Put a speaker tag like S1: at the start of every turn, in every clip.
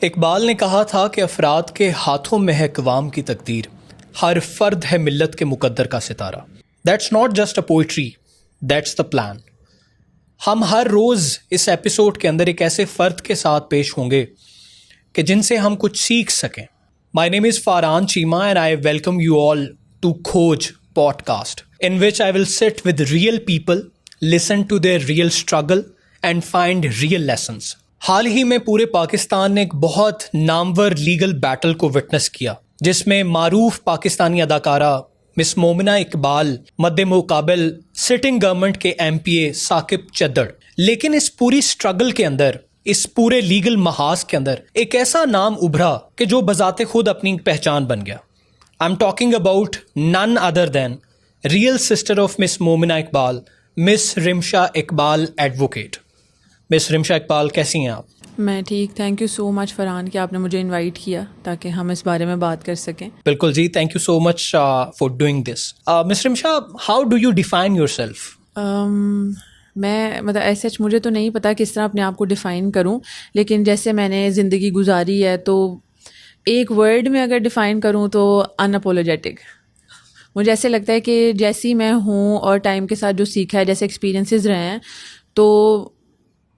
S1: اقبال نے کہا تھا کہ افراد کے ہاتھوں میں ہے اقوام کی تقدیر، ہر فرد ہے ملت کے مقدر کا ستارہ. That's not just a poetry, that's the plan. ہم ہر روز اس ایپیسوڈ کے اندر ایک ایسے فرد کے ساتھ پیش ہوں گے کہ جن سے ہم کچھ سیکھ سکیں. My name is Faran Cheema and I welcome you all to Khoj podcast in which I will sit with real people, listen to their real struggle and find real lessons. حال ہی میں پورے پاکستان نے ایک بہت نامور لیگل بیٹل کو وٹنس کیا جس میں معروف پاکستانی اداکارہ مس مومنہ اقبال مد مقابل سٹنگ گورنمنٹ کے MP ثاقب چدر. لیکن اس پوری سٹرگل کے اندر، اس پورے لیگل محاذ کے اندر ایک ایسا نام ابھرا کہ جو بذات خود اپنی پہچان بن گیا. I'm talking about none other than real sister of miss Momina Iqbal, miss Rimsha Iqbal advocate. Miss Rimsha Iqbal, کیسی ہیں آپ؟
S2: میں ٹھیک. Thank you so much Farhan کہ آپ نے مجھے انوائٹ کیا تاکہ ہم اس بارے میں بات کر سکیں.
S1: بالکل جی، thank you so much for doing this. Miss Rimsha, how do you define yourself?
S2: میں ایسے مجھے تو نہیں پتا کس طرح اپنے آپ کو ڈیفائن کروں، لیکن جیسے میں نے زندگی گزاری ہے تو ایک ورڈ میں اگر ڈیفائن کروں تو ان اپولوجیٹک. مجھے ایسے لگتا ہے کہ جیسی میں ہوں اور ٹائم کے ساتھ جو سیکھا ہے، جیسے ایکسپیرینسز رہے ہیں، تو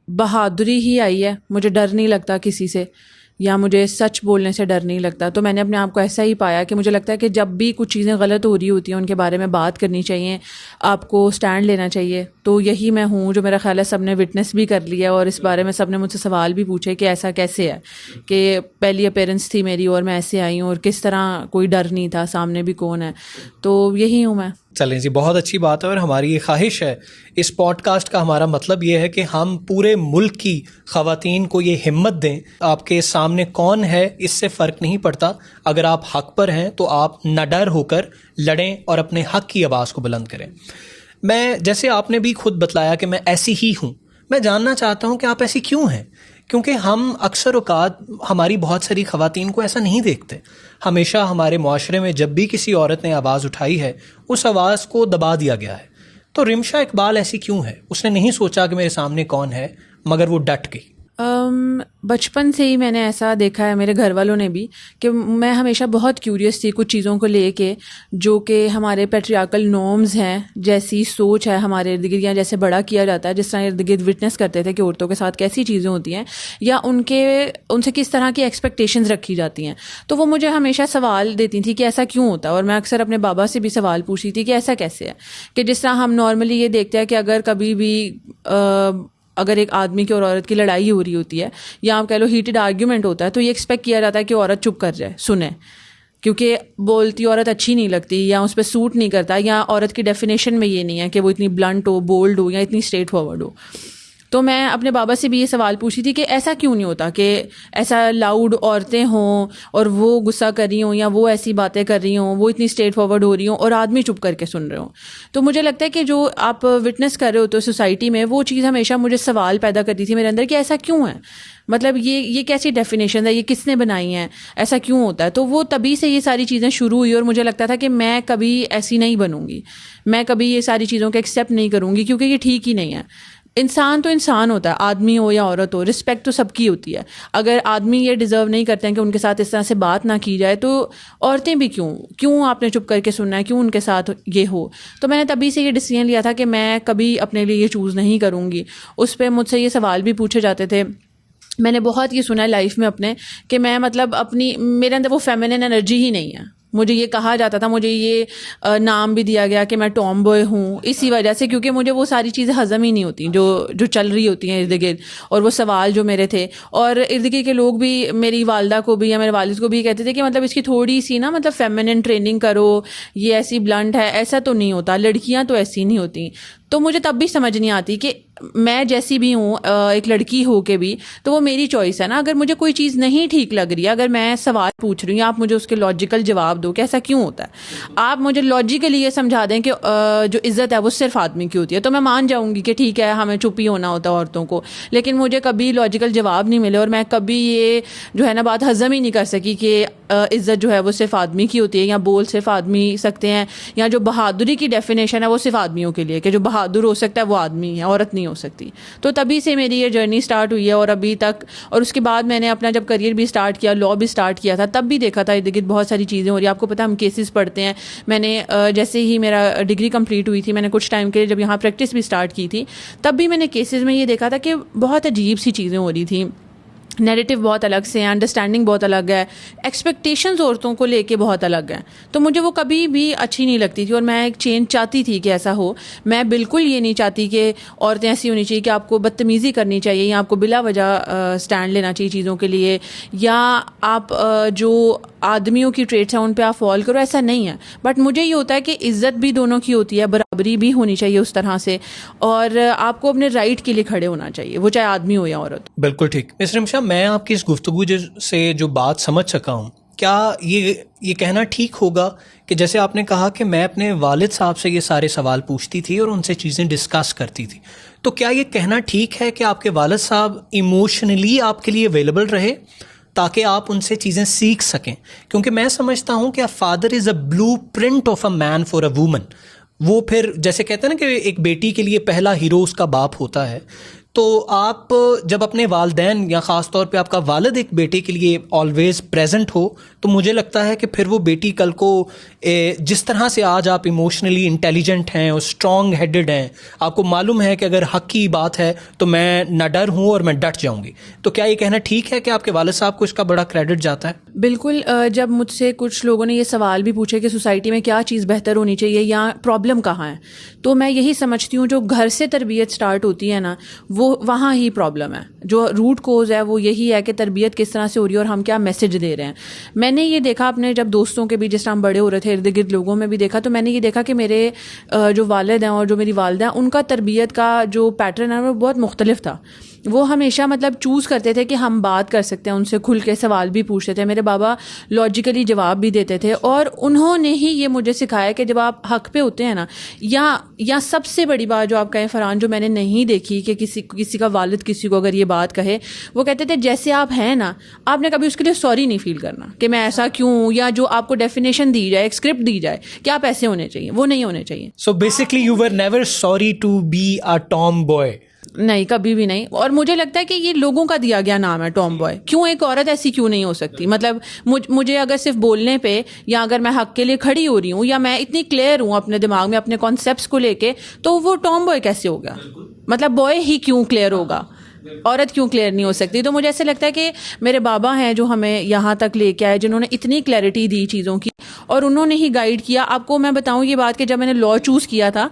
S2: بہادری ہی آئی ہے. مجھے ڈر نہیں لگتا کسی سے، یا مجھے سچ بولنے سے ڈر نہیں لگتا. تو میں نے اپنے آپ کو ایسا ہی پایا کہ مجھے لگتا ہے کہ جب بھی کچھ چیزیں غلط ہو رہی ہوتی ہیں ان کے بارے میں بات کرنی چاہیے، آپ کو سٹینڈ لینا چاہیے. تو یہی میں ہوں، جو میرا خیال ہے سب نے وٹنس بھی کر لیا، اور اس بارے میں سب نے مجھ سے سوال بھی پوچھے کہ ایسا کیسے ہے کہ پہلی اپیرنس تھی میری اور میں ایسے آئی ہوں، اور کس طرح کوئی ڈر نہیں تھا، سامنے بھی کون ہے. تو یہی ہوں میں.
S1: چلیں جی، بہت اچھی بات ہے. اور ہماری یہ خواہش ہے، اس پوڈ کاسٹ کا ہمارا مطلب یہ ہے کہ ہم پورے ملک کی خواتین کو یہ ہمت دیں. آپ کے سامنے کون ہے اس سے فرق نہیں پڑتا. اگر آپ حق پر ہیں تو آپ نہ ڈر ہو کر لڑیں اور اپنے حق کی آواز کو بلند کریں. میں، جیسے آپ نے بھی خود بتلایا کہ میں ایسی ہی ہوں، میں جاننا چاہتا ہوں کہ آپ ایسی کیوں ہیں. کیونکہ ہم اکثر اوقات ہماری بہت ساری خواتین کو ایسا نہیں دیکھتے. ہمیشہ ہمارے معاشرے میں جب بھی کسی عورت نے آواز اٹھائی ہے، اس آواز کو دبا دیا گیا ہے. تو رمشا اقبال ایسی کیوں ہے؟ اس نے نہیں سوچا کہ میرے سامنے کون ہے، مگر وہ ڈٹ گئی.
S2: بچپن سے ہی میں نے ایسا دیکھا ہے، میرے گھر والوں نے بھی، کہ میں ہمیشہ بہت کیوریس تھی کچھ چیزوں کو لے کے، جو کہ ہمارے پیٹریارکل نارمز ہیں، جیسی سوچ ہے ہمارے ارد گرد، یا جیسے بڑا کیا جاتا ہے، جس طرح ارد گرد وٹنس کرتے تھے کہ عورتوں کے ساتھ کیسی چیزیں ہوتی ہیں، یا ان سے کس طرح کی ایکسپیکٹیشنز رکھی جاتی ہیں. تو وہ مجھے ہمیشہ سوال دیتی تھی کہ ایسا کیوں ہوتا ہے. اور میں اکثر اپنے بابا سے بھی سوال پوچھتی تھی کہ ایسا کیسے ہے، کہ جس طرح ہم نارملی یہ دیکھتے ہیں کہ اگر کبھی بھی اگر ایک آدمی کی اور عورت کی لڑائی ہو رہی ہوتی ہے، یا آپ کہہ لو ہیٹڈ آرگیومنٹ ہوتا ہے، تو یہ ایکسپیکٹ کیا جاتا ہے کہ عورت چپ کر جائے، سنیں، کیونکہ بولتی عورت اچھی نہیں لگتی، یا اس پہ سوٹ نہیں کرتا، یا عورت کی ڈیفینیشن میں یہ نہیں ہے کہ وہ اتنی بلنٹ ہو، بولڈ ہو، یا اتنی اسٹریٹ فارورڈ ہو. تو میں اپنے بابا سے بھی یہ سوال پوچھی تھی کہ ایسا کیوں نہیں ہوتا کہ ایسا لاؤڈ عورتیں ہوں اور وہ غصہ کر رہی ہوں، یا وہ ایسی باتیں کر رہی ہوں، وہ اتنی اسٹریٹ فارورڈ ہو رہی ہوں، اور آدمی چپ کر کے سن رہے ہوں. تو مجھے لگتا ہے کہ جو آپ وٹنس کر رہے ہوتے ہو سوسائٹی میں، وہ چیز ہمیشہ مجھے سوال پیدا کرتی تھی میرے اندر کہ ایسا کیوں ہے، مطلب یہ کیسی ڈیفینیشن ہے، یہ کس نے بنائی ہیں، ایسا کیوں ہوتا ہے. تو وہ تبھی سے یہ ساری چیزیں شروع ہوئی، اور مجھے لگتا تھا کہ میں کبھی ایسی نہیں بنوں گی، میں کبھی یہ ساری چیزوں کو ایکسیپٹ نہیں کروں گی، کیونکہ یہ ٹھیک ہی نہیں ہے. انسان تو انسان ہوتا ہے، آدمی ہو یا عورت ہو، رسپیکٹ تو سب کی ہوتی ہے. اگر آدمی یہ ڈیزرو نہیں کرتے ہیں کہ ان کے ساتھ اس طرح سے بات نہ کی جائے، تو عورتیں بھی کیوں آپ نے چپ کر کے سننا ہے، کیوں ان کے ساتھ یہ ہو. تو میں نے تبھی سے یہ ڈیسیژن لیا تھا کہ میں کبھی اپنے لیے یہ چوز نہیں کروں گی. اس پہ مجھ سے یہ سوال بھی پوچھے جاتے تھے. میں نے بہت یہ سنا ہے لائف میں اپنے کہ میں مطلب میرے اندر وہ فیمینن انرجی ہی نہیں ہے. مجھے یہ کہا جاتا تھا، مجھے یہ نام بھی دیا گیا کہ میں ٹام بوائے ہوں، اسی وجہ سے، کیونکہ مجھے وہ ساری چیزیں ہضم ہی نہیں ہوتی جو چل رہی ہوتی ہیں ارد گرد، اور وہ سوال جو میرے تھے. اور ارد گرد کے لوگ بھی، میری والدہ کو بھی یا میرے والد کو بھی کہتے تھے کہ مطلب اس کی تھوڑی سی نا مطلب فیمینن ٹریننگ کرو، یہ ایسی بلنٹ ہے. ایسا تو نہیں ہوتا، لڑکیاں تو ایسی نہیں ہوتی. تو مجھے تب بھی سمجھ نہیں آتی کہ میں جیسی بھی ہوں، ایک لڑکی ہو کے بھی، تو وہ میری چوائس ہے نا. اگر مجھے کوئی چیز نہیں ٹھیک لگ رہی ہے، اگر میں سوال پوچھ رہی ہوں، آپ مجھے اس کے لاجیکل جواب دو کہ ایسا کیوں ہوتا ہے. آپ مجھے لاجیکلی یہ سمجھا دیں کہ جو عزت ہے وہ صرف آدمی کی ہوتی ہے، تو میں مان جاؤں گی کہ ٹھیک ہے، ہمیں چپ ہی ہونا ہوتا ہے عورتوں کو. لیکن مجھے کبھی لاجیکل جواب نہیں ملے، اور میں کبھی یہ جو ہے نا بات ہضم ہی نہیں کر سکی کہ عزت جو ہے وہ صرف آدمی کی ہوتی ہے، یا بول صرف آدمی سکتے ہیں، یا جو بہادری کی ڈیفینیشن ہے وہ صرف آدمیوں کے لیے، کہ جو بہادر ہو سکتا ہے وہ آدمی ہے، عورت نہیں ہو ہو سکتی. تو تبھی سے میری یہ جرنی اسٹارٹ ہوئی ہے اور ابھی تک. اور اس کے بعد میں نے اپنا جب کریئر بھی اسٹارٹ کیا, لا بھی اسٹارٹ کیا تھا, تب بھی دیکھا تھا ارد گرد بہت ساری چیزیں ہو رہی ہیں. آپ کو پتہ ہم کیسز پڑھتے ہیں. میں نے جیسے ہی میرا ڈگری کمپلیٹ ہوئی تھی, میں نے کچھ ٹائم کے لیے جب یہاں پریکٹس بھی اسٹارٹ کی تھی, تب بھی میں نے کیسز میں یہ دیکھا تھا کہ بہت عجیب سی چیزیں ہو رہی تھیں. نیریٹو بہت الگ سے ہیں, انڈرسٹینڈنگ بہت الگ ہے, ایکسپیکٹیشنز عورتوں کو لے کے بہت الگ ہیں. تو مجھے وہ کبھی بھی اچھی نہیں لگتی تھی اور میں ایک چینج چاہتی تھی کہ ایسا ہو. میں بالکل یہ نہیں چاہتی کہ عورتیں ایسی ہونی چاہیے کہ آپ کو بدتمیزی کرنی چاہیے یا آپ کو بلا وجہ اسٹینڈ لینا چاہیے چیزوں کے لیے, یا آپ جو آدمیوں کی ٹریٹس ہیں ان پہ آپ فال کرو. ایسا نہیں ہے. بٹ مجھے یہ ہوتا ہے کہ عزت بھی دونوں کی ہوتی ہے, برابری بھی ہونی چاہیے اس طرح سے, اور آپ کو اپنے رائٹ کے لیے کھڑے ہونا چاہیے, وہ چاہے آدمی ہو یا عورت.
S1: بالکل ٹھیک. مس رمشا, میں آپ کی اس گفتگو سے جو بات سمجھ سکا ہوں, کیا یہ کہنا ٹھیک ہوگا کہ جیسے آپ نے کہا کہ میں اپنے والد صاحب سے یہ سارے سوال پوچھتی تھی اور ان سے چیزیں ڈسکس کرتی تھی, تو کیا یہ کہنا ٹھیک ہے کہ آپ کے والد صاحب ایموشنلی آپ کے لیے اویلیبل رہے تاکہ آپ ان سے چیزیں سیکھ سکیں؟ کیونکہ میں سمجھتا ہوں کہ father is a blueprint of a man for a woman. وہ پھر جیسے کہتے ہیں نا کہ ایک بیٹی کے لیے پہلا ہیرو اس کا باپ ہوتا ہے, تو آپ جب اپنے والدین یا خاص طور پہ آپ کا والد ایک بیٹے کے لیے آلویز پریزنٹ ہو, تو مجھے لگتا ہے کہ پھر وہ بیٹی کل کو جس طرح سے آج آپ ایموشنلی انٹیلیجنٹ ہیں اور اسٹرانگ ہیڈڈ ہیں, آپ کو معلوم ہے کہ اگر حق کی بات ہے تو میں نہ ڈر ہوں اور میں ڈٹ جاؤں گی. تو کیا یہ کہنا ٹھیک ہے کہ آپ کے والد صاحب کو اس کا بڑا کریڈٹ جاتا ہے؟
S2: بالکل. جب مجھ سے کچھ لوگوں نے یہ سوال بھی پوچھے کہ سوسائٹی میں کیا چیز بہتر ہونی چاہیے یا پرابلم کہاں ہے, تو میں یہی سمجھتی ہوں جو گھر سے تربیت سٹارٹ ہوتی ہے نا, وہ وہاں ہی پرابلم ہے. جو روٹ کوز ہے وہ یہی ہے کہ تربیت کس طرح سے ہو رہی ہے اور ہم کیا میسج دے رہے ہیں. میں نے یہ دیکھا اپنے جب دوستوں کے بھی, جس طرح ہم بڑے ہو رہے تھے, ارد گرد لوگوں میں بھی دیکھا, تو میں نے یہ دیکھا کہ میرے جو والد ہیں اور جو میری والدہ ہیں, ان کا تربیت کا جو پیٹرن ہے وہ بہت مختلف تھا. وہ ہمیشہ مطلب چوز کرتے تھے کہ ہم بات کر سکتے ہیں, ان سے کھل کے سوال بھی پوچھتے تھے. میرے بابا لاجیکلی جواب بھی دیتے تھے, اور انہوں نے ہی یہ مجھے سکھایا کہ جب آپ حق پہ ہوتے ہیں نا, یا سب سے بڑی بات جو آپ کہیں فرحان, جو میں نے نہیں دیکھی کہ کسی کا والد کسی کو اگر یہ بات کہے, وہ کہتے تھے جیسے آپ ہیں نا, آپ نے کبھی اس کے لیے سوری نہیں فیل کرنا کہ میں ایسا کیوں, یا جو آپ کو ڈیفینیشن دی جائے, ایک اسکرپٹ دی جائے کہ آپ ایسے ہونے چاہیے, وہ نہیں ہونے چاہیے.
S1: So basically you were never sorry to be a tomboy.
S2: نہیں, کبھی بھی نہیں. اور مجھے لگتا ہے کہ یہ لوگوں کا دیا گیا نام ہے ٹام بوائے. کیوں ایک عورت ایسی کیوں نہیں ہو سکتی؟ مطلب مجھے اگر صرف بولنے پہ, یا اگر میں حق کے لیے کھڑی ہو رہی ہوں, یا میں اتنی کلیئر ہوں اپنے دماغ میں اپنے کانسیپٹس کو لے کے, تو وہ ٹام بوائے کیسے ہو گیا؟ مطلب بوائے ہی کیوں کلیئر ہوگا, عورت کیوں کلیئر نہیں ہو سکتی؟ تو مجھے ایسے لگتا ہے کہ میرے بابا ہیں جو ہمیں یہاں تک لے کے آئے, جنہوں نے اتنی کلیئرٹی دی چیزوں کی, اور انہوں نے ہی گائیڈ کیا. آپ کو میں بتاؤں یہ بات کہ جب میں نے لا چوز کیا تھا,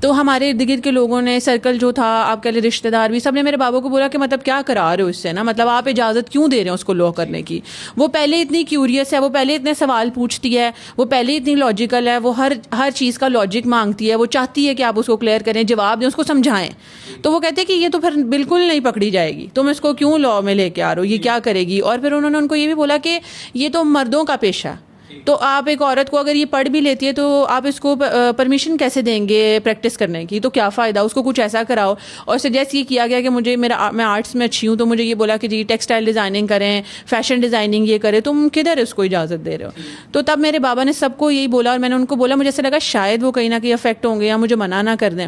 S2: تو ہمارے ارد گرد کے لوگوں نے, سرکل جو تھا, آپ کہہ لیں رشتہ دار بھی, سب نے میرے بابا کو بولا کہ مطلب کیا کرا رہے ہو اس سے نا, مطلب آپ اجازت کیوں دے رہے ہیں اس کو لا کرنے کی؟ وہ پہلے اتنی کیوریس ہے, وہ پہلے اتنے سوال پوچھتی ہے, وہ پہلے اتنی لاجیکل ہے, وہ ہر چیز کا لاجک مانگتی ہے, وہ چاہتی ہے کہ آپ اس کو کلیئر کریں, جواب دیں, اس کو سمجھائیں. تو وہ کہتے ہیں کہ یہ تو پھر بالکل نہیں پکڑی جائے گی, تم اس کو کیوں لا میں لے کے آ رہے ہو, یہ کیا کرے گی؟ اور پھر انہوں نے ان کو یہ بھی بولا کہ یہ تو مردوں کا پیشہ ہے, تو آپ ایک عورت کو اگر یہ پڑھ بھی لیتی ہے تو آپ اس کو پرمیشن کیسے دیں گے پریکٹس کرنے کی؟ تو کیا فائدہ, اس کو کچھ ایسا کراؤ. اور سجیسٹ یہ کیا گیا کہ میں آرٹس میں اچھی ہوں, تو مجھے یہ بولا کہ جی ٹیکسٹائل ڈیزائننگ کریں, فیشن ڈیزائننگ یہ کریں, تم کدھر اس کو اجازت دے رہے ہو؟ تو تب میرے بابا نے سب کو یہی بولا, اور میں نے ان کو بولا, مجھے ایسا لگا شاید وہ کہیں نہ کہیں افیکٹ ہوں گے یا مجھے منع نہ کر دیں.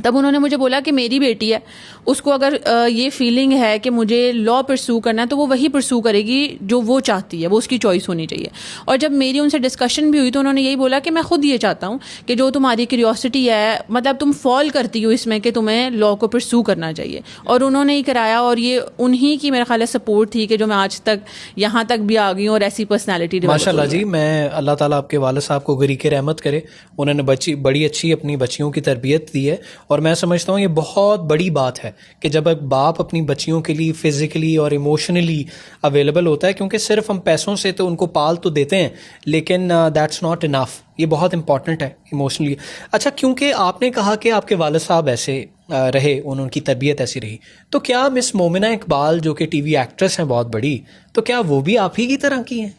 S2: تب انہوں نے مجھے بولا کہ میری بیٹی ہے, اس کو اگر یہ فیلنگ ہے کہ مجھے لا پرسو کرنا ہے, تو وہ وہی پرسو کرے گی جو وہ چاہتی ہے, وہ اس کی چوائس ہونی چاہیے. اور جب میری ان سے ڈسکشن بھی ہوئی, تو انہوں نے یہی بولا کہ میں خود یہ چاہتا ہوں کہ جو تمہاری کیوریوسٹی ہے, مطلب تم فال کرتی ہو اس میں کہ تمہیں لا کو پرسو کرنا چاہیے. اور انہوں نے ہی کرایا, اور یہ انہی کی میرا خیال ہے سپورٹ تھی کہ جو میں آج تک یہاں تک بھی آ گئی ہوں اور ایسی پرسنالٹی.
S1: ماشاء اللہ جی, میں اللہ تعالیٰ آپ کے والد صاحب کو گری کے رحمت کرے, انہوں نے بڑی اچھی اپنی بچیوں کی تربیت دی ہے. اور میں سمجھتا ہوں یہ بہت بڑی بات ہے کہ جب ایک باپ اپنی بچیوں کے لیے فزیکلی اور ایموشنلی اویلیبل ہوتا ہے, کیونکہ صرف ہم پیسوں سے تو ان کو پال تو دیتے ہیں, لیکن دیٹس ناٹ انف. یہ بہت امپورٹنٹ ہے ایموشنلی. اچھا, کیونکہ آپ نے کہا کہ آپ کے والد صاحب ایسے رہے, ان کی تربیت ایسی رہی, تو کیا مس مومنہ اقبال جو کہ ٹی وی ایکٹریس ہیں بہت بڑی, تو کیا وہ بھی آپ ہی کی طرح کی ہیں؟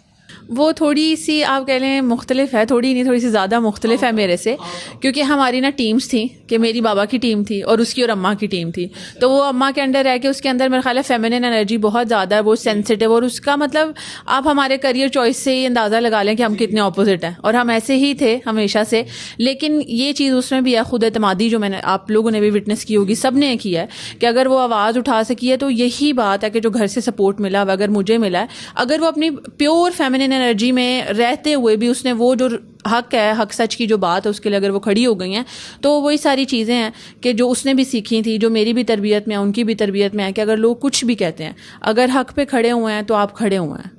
S2: وہ تھوڑی سی آپ کہہ لیں مختلف ہے، تھوڑی نہیں تھوڑی سی زیادہ مختلف ہے میرے سے، کیونکہ ہماری نا ٹیمز تھیں کہ میری بابا کی ٹیم تھی اور اس کی اور اماں کی ٹیم تھی. تو وہ اماں کے انڈر رہ کے اس کے اندر میرا خیال ہے فیمنن انرجی بہت زیادہ ہے، وہ سینسٹیو، اور اس کا مطلب آپ ہمارے کریئر چوائس سے ہی اندازہ لگا لیں کہ ہم کتنے اپوزٹ ہیں، اور ہم ایسے ہی تھے ہمیشہ سے. لیکن یہ چیز اس میں بھی ہے خود اعتمادی، جو میں نے آپ لوگوں نے بھی وٹنس کی ہوگی، سب نے کیا ہے کہ اگر وہ آواز اٹھا سکی ہے تو یہی بات ہے کہ جو گھر سے سپورٹ ملا، اگر مجھے ملا ہے، اگر وہ اپنی پیور فیمنن انرجی میں رہتے ہوئے بھی اس نے وہ جو حق ہے، حق سچ کی جو بات ہے اس کے لیے اگر وہ کھڑی ہو گئی ہیں، تو وہی ساری چیزیں ہیں کہ جو اس نے بھی سیکھی تھی، جو میری بھی تربیت میں ہے، ان کی بھی تربیت میں ہے، کہ اگر لوگ کچھ بھی کہتے ہیں، اگر حق پہ کھڑے ہوئے ہیں تو آپ کھڑے ہوئے ہیں.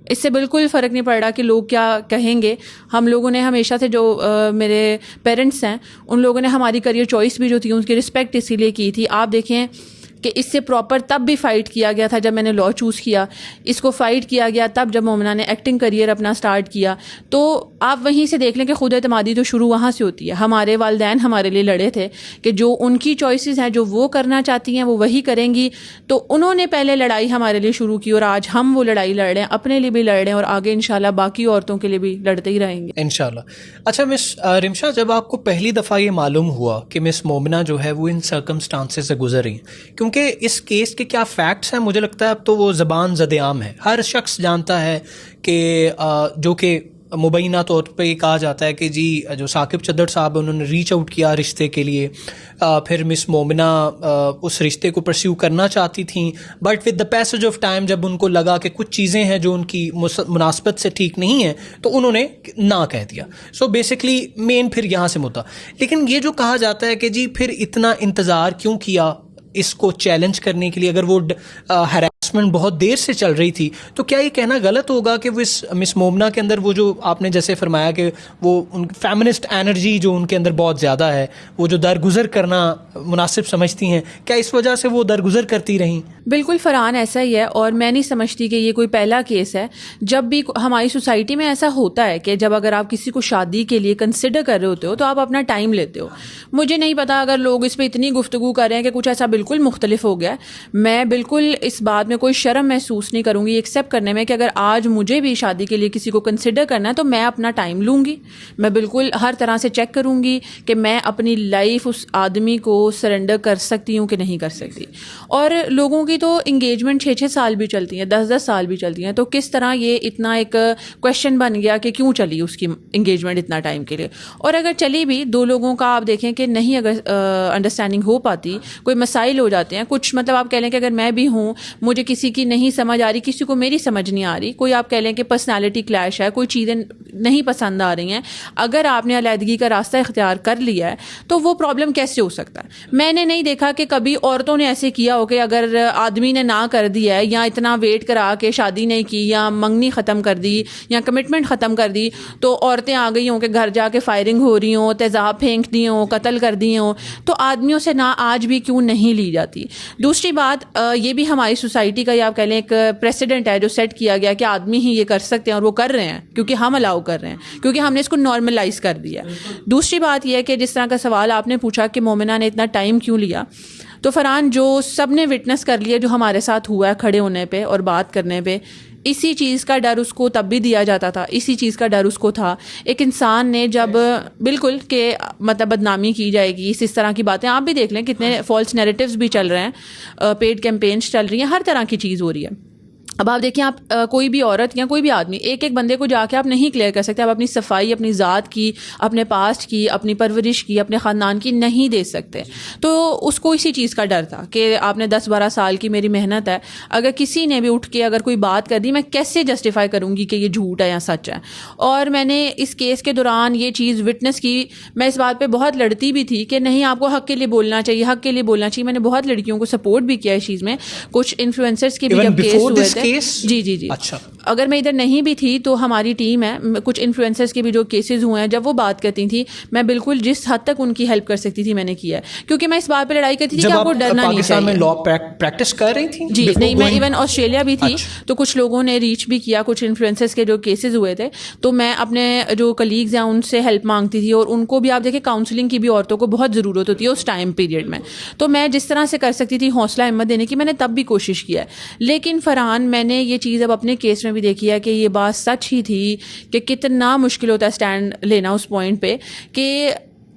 S2: اس سے بالکل فرق نہیں پڑ رہا کہ لوگ کیا کہیں گے. ہم لوگوں نے ہمیشہ سے جو میرے پیرنٹس ہیں ان لوگوں نے ہماری کریئر چوائس بھی جو تھی ان کی رسپیکٹ اسی لیے کی تھی. آپ دیکھیں کہ اس سے پراپر تب بھی فائٹ کیا گیا تھا جب میں نے لاء چوز کیا، اس کو فائٹ کیا گیا تب جب مومنہ نے ایکٹنگ کریئر اپنا سٹارٹ کیا. تو آپ وہیں سے دیکھ لیں کہ خود اعتمادی تو شروع وہاں سے ہوتی ہے. ہمارے والدین ہمارے لیے لڑے تھے کہ جو ان کی چوائسیز ہیں، جو وہ کرنا چاہتی ہیں وہ وہی کریں گی. تو انہوں نے پہلے لڑائی ہمارے لیے شروع کی، اور آج ہم وہ لڑائی لڑ رہے ہیں، اپنے لیے بھی لڑ رہے ہیں، اور آگے انشاءاللہ باقی عورتوں کے لیے بھی لڑتے ہی رہیں گے
S1: انشاءاللہ. اچھا مس رمشا، جب آپ کو پہلی دفعہ یہ معلوم ہوا کہ مس مومنہ جو ہے وہ ان سرکمسٹانسز سے گزر رہی ہیں، کیونکہ اس کیس کے کیا فیکٹس ہیں، مجھے لگتا ہے اب تو وہ زبان زد عام ہے، ہر شخص جانتا ہے کہ جو کہ مبینہ طور پہ یہ کہا جاتا ہے کہ جی جو ثاقب چدر صاحب انہوں نے ریچ آؤٹ کیا رشتے کے لیے، پھر مس مومنہ اس رشتے کو پرسیو کرنا چاہتی تھیں، but with the passage of time جب ان کو لگا کہ کچھ چیزیں ہیں جو ان کی مناسبت سے ٹھیک نہیں ہیں تو انہوں نے نہ کہہ دیا. سو بیسکلی مین پھر یہاں سے مدعا. لیکن یہ جو کہا جاتا ہے کہ جی پھر اتنا انتظار کیوں کیا اس کو چیلنج کرنے کے لیے، اگر وہ ہراسمنٹ بہت دیر سے چل رہی تھی تو کیا یہ کہنا غلط ہوگا کہ وہ اس مس مومنہ کے اندر وہ جو آپ نے جیسے فرمایا کہ وہ فیمنسٹ انرجی جو ان کے اندر بہت زیادہ ہے، وہ جو درگزر کرنا مناسب سمجھتی ہیں، کیا اس وجہ سے وہ درگزر کرتی رہیں؟
S2: بالکل فرحان، ایسا ہی ہے. اور میں نہیں سمجھتی کہ یہ کوئی پہلا کیس ہے. جب بھی ہماری سوسائٹی میں ایسا ہوتا ہے کہ جب اگر آپ کسی کو شادی کے لیے کنسیڈر کر رہے ہوتے ہو تو آپ اپنا ٹائم لیتے ہو. مجھے نہیں پتا اگر لوگ اس پہ اتنی گفتگو کر رہے ہیں کہ کچھ ایسا بالکل مختلف ہو گیا ہے. میں بالکل اس بات میں کوئی شرم محسوس نہیں کروں گی ایکسیپٹ کرنے میں کہ اگر آج مجھے بھی شادی کے لیے کسی کو کنسیڈر کرنا ہے تو میں اپنا ٹائم لوں گی. میں بالکل ہر طرح سے چیک کروں گی کہ میں اپنی لائف اس آدمی کو سرنڈر کر سکتی ہوں کہ نہیں کر سکتی. اور لوگوں کی تو انگیجمنٹ 6 سال بھی چلتی ہیں، 10 سال بھی چلتی ہیں. تو کس طرح یہ اتنا ایک کویشچن بن گیا کہ کیوں چلی اس کی انگیجمنٹ اتنا ٹائم کے لیے. اور اگر چلی بھی، دو لوگوں کا آپ دیکھیں کہ نہیں اگر انڈرسٹینڈنگ ہو پاتی، کوئی مسائل ہو جاتے ہیں کچھ، مطلب آپ کہہ لیں کہ اگر میں بھی ہوں، مجھے کسی کی نہیں سمجھ آ رہی، کسی کو میری سمجھ نہیں آ رہی، کوئی آپ کہہ لیں کہ پرسنالٹی کلیش ہے، کوئی چیزیں نہیں پسند آ رہی ہیں، اگر آپ نے علیحدگی کا راستہ اختیار کر لیا ہے تو وہ پرابلم کیسے ہو سکتا ہے؟ میں نے نہیں دیکھا کہ کبھی عورتوں نے ایسے کیا ہو کہ اگر آدمی نے نہ کر دیا ہے یا اتنا ویٹ کرا کے شادی نہیں کی یا منگنی ختم کر دی یا کمٹمنٹ ختم کر دی تو عورتیں آ گئی ہوں کہ گھر جا کے فائرنگ ہو رہی ہوں، تیزاب پھینک دی ہوں، قتل کر دی ہوں. تو آدمیوں سے نہ آج بھی کیوں نہیں لی جاتی؟ دوسری بات، یہ بھی ہماری سوسائٹی کا یا آپ کہہ لیں ایک پریسیڈنٹ ہے جو سیٹ کیا گیا کہ آدمی ہی یہ کر سکتے ہیں، اور وہ کر رہے ہیں کیونکہ ہم الاؤ کر رہے ہیں، کیونکہ ہم نے اس کو نارملائز کر دیا. دوسری بات یہ ہے کہ جس طرح کا سوال آپ نے پوچھا کہ مومنہ نے اتنا ٹائم کیوں لیا، تو فرحان جو سب نے وٹنس کر لیا جو ہمارے ساتھ ہوا ہے کھڑے ہونے پہ اور بات کرنے پہ، اسی چیز کا ڈر اس کو تب بھی دیا جاتا تھا، اسی چیز کا ڈر اس کو تھا. ایک انسان نے جب بالکل کہ مطلب بدنامی کی جائے گی، اس طرح کی باتیں آپ بھی دیکھ لیں کتنے فالس نیریٹیوز بھی چل رہے ہیں، پیڈ کیمپینز چل رہی ہیں، ہر طرح کی چیز ہو رہی ہے. اب آپ دیکھیں، آپ کوئی بھی عورت یا کوئی بھی آدمی ایک بندے کو جا کے آپ نہیں کلیئر کر سکتے. آپ اپنی صفائی اپنی ذات کی، اپنے پاسٹ کی، اپنی پرورش کی، اپنے خاندان کی نہیں دے سکتے. تو اس کو اسی چیز کا ڈر تھا کہ آپ نے 10-12 سال کی میری محنت ہے، اگر کسی نے بھی اٹھ کے اگر کوئی بات کر دی میں کیسے جسٹیفائی کروں گی کہ یہ جھوٹ ہے یا سچ ہے. اور میں نے اس کیس کے دوران یہ چیز وٹنس کی. میں اس بات پہ بہت لڑتی بھی تھی کہ نہیں، آپ کو حق کے لیے بولنا چاہیے، حق کے لیے بولنا چاہیے. میں نے بہت لڑکیوں کو سپورٹ بھی کیا اس چیز میں. کچھ انفلوئنسرز کے بھی جب کیس ہوئے تھے، جی
S1: اچھا،
S2: اگر میں ادھر نہیں بھی تھی تو ہماری ٹیم ہے، کچھ انفلوئنسرز کے بھی جو کیسز ہوئے ہیں، جب وہ بات کرتی تھیں میں بالکل جس حد تک ان کی ہیلپ کر سکتی تھی میں نے کیا ہے، کیونکہ میں اس بات پہ لڑائی کرتی تھی کہ آپ کو ڈرنا نہیں چاہیے.
S1: پاکستان میں لا پریکٹس کر رہی تھی؟
S2: جی نہیں، میں ایون آسٹریلیا بھی تھی. تو کچھ لوگوں نے ریچ بھی کیا، کچھ انفلوئنسرز کے جو کیسز ہوئے تھے، تو میں اپنے جو کلیگز ہیں ان سے ہیلپ مانگتی تھی. اور ان کو بھی آپ دیکھیں کاؤنسلنگ کی بھی عورتوں کو بہت ضرورت ہوتی ہے اس ٹائم پیریڈ میں. تو میں جس طرح سے کر سکتی تھی حوصلہ ہمت دینے کی میں نے تب بھی کوشش کیا ہے. لیکن فرحان، میں نے یہ چیز اب اپنے کیس میں بھی دیکھی ہے کہ یہ بات سچ ہی تھی کہ کتنا مشکل ہوتا ہے اسٹینڈ لینا اس پوائنٹ پہ کہ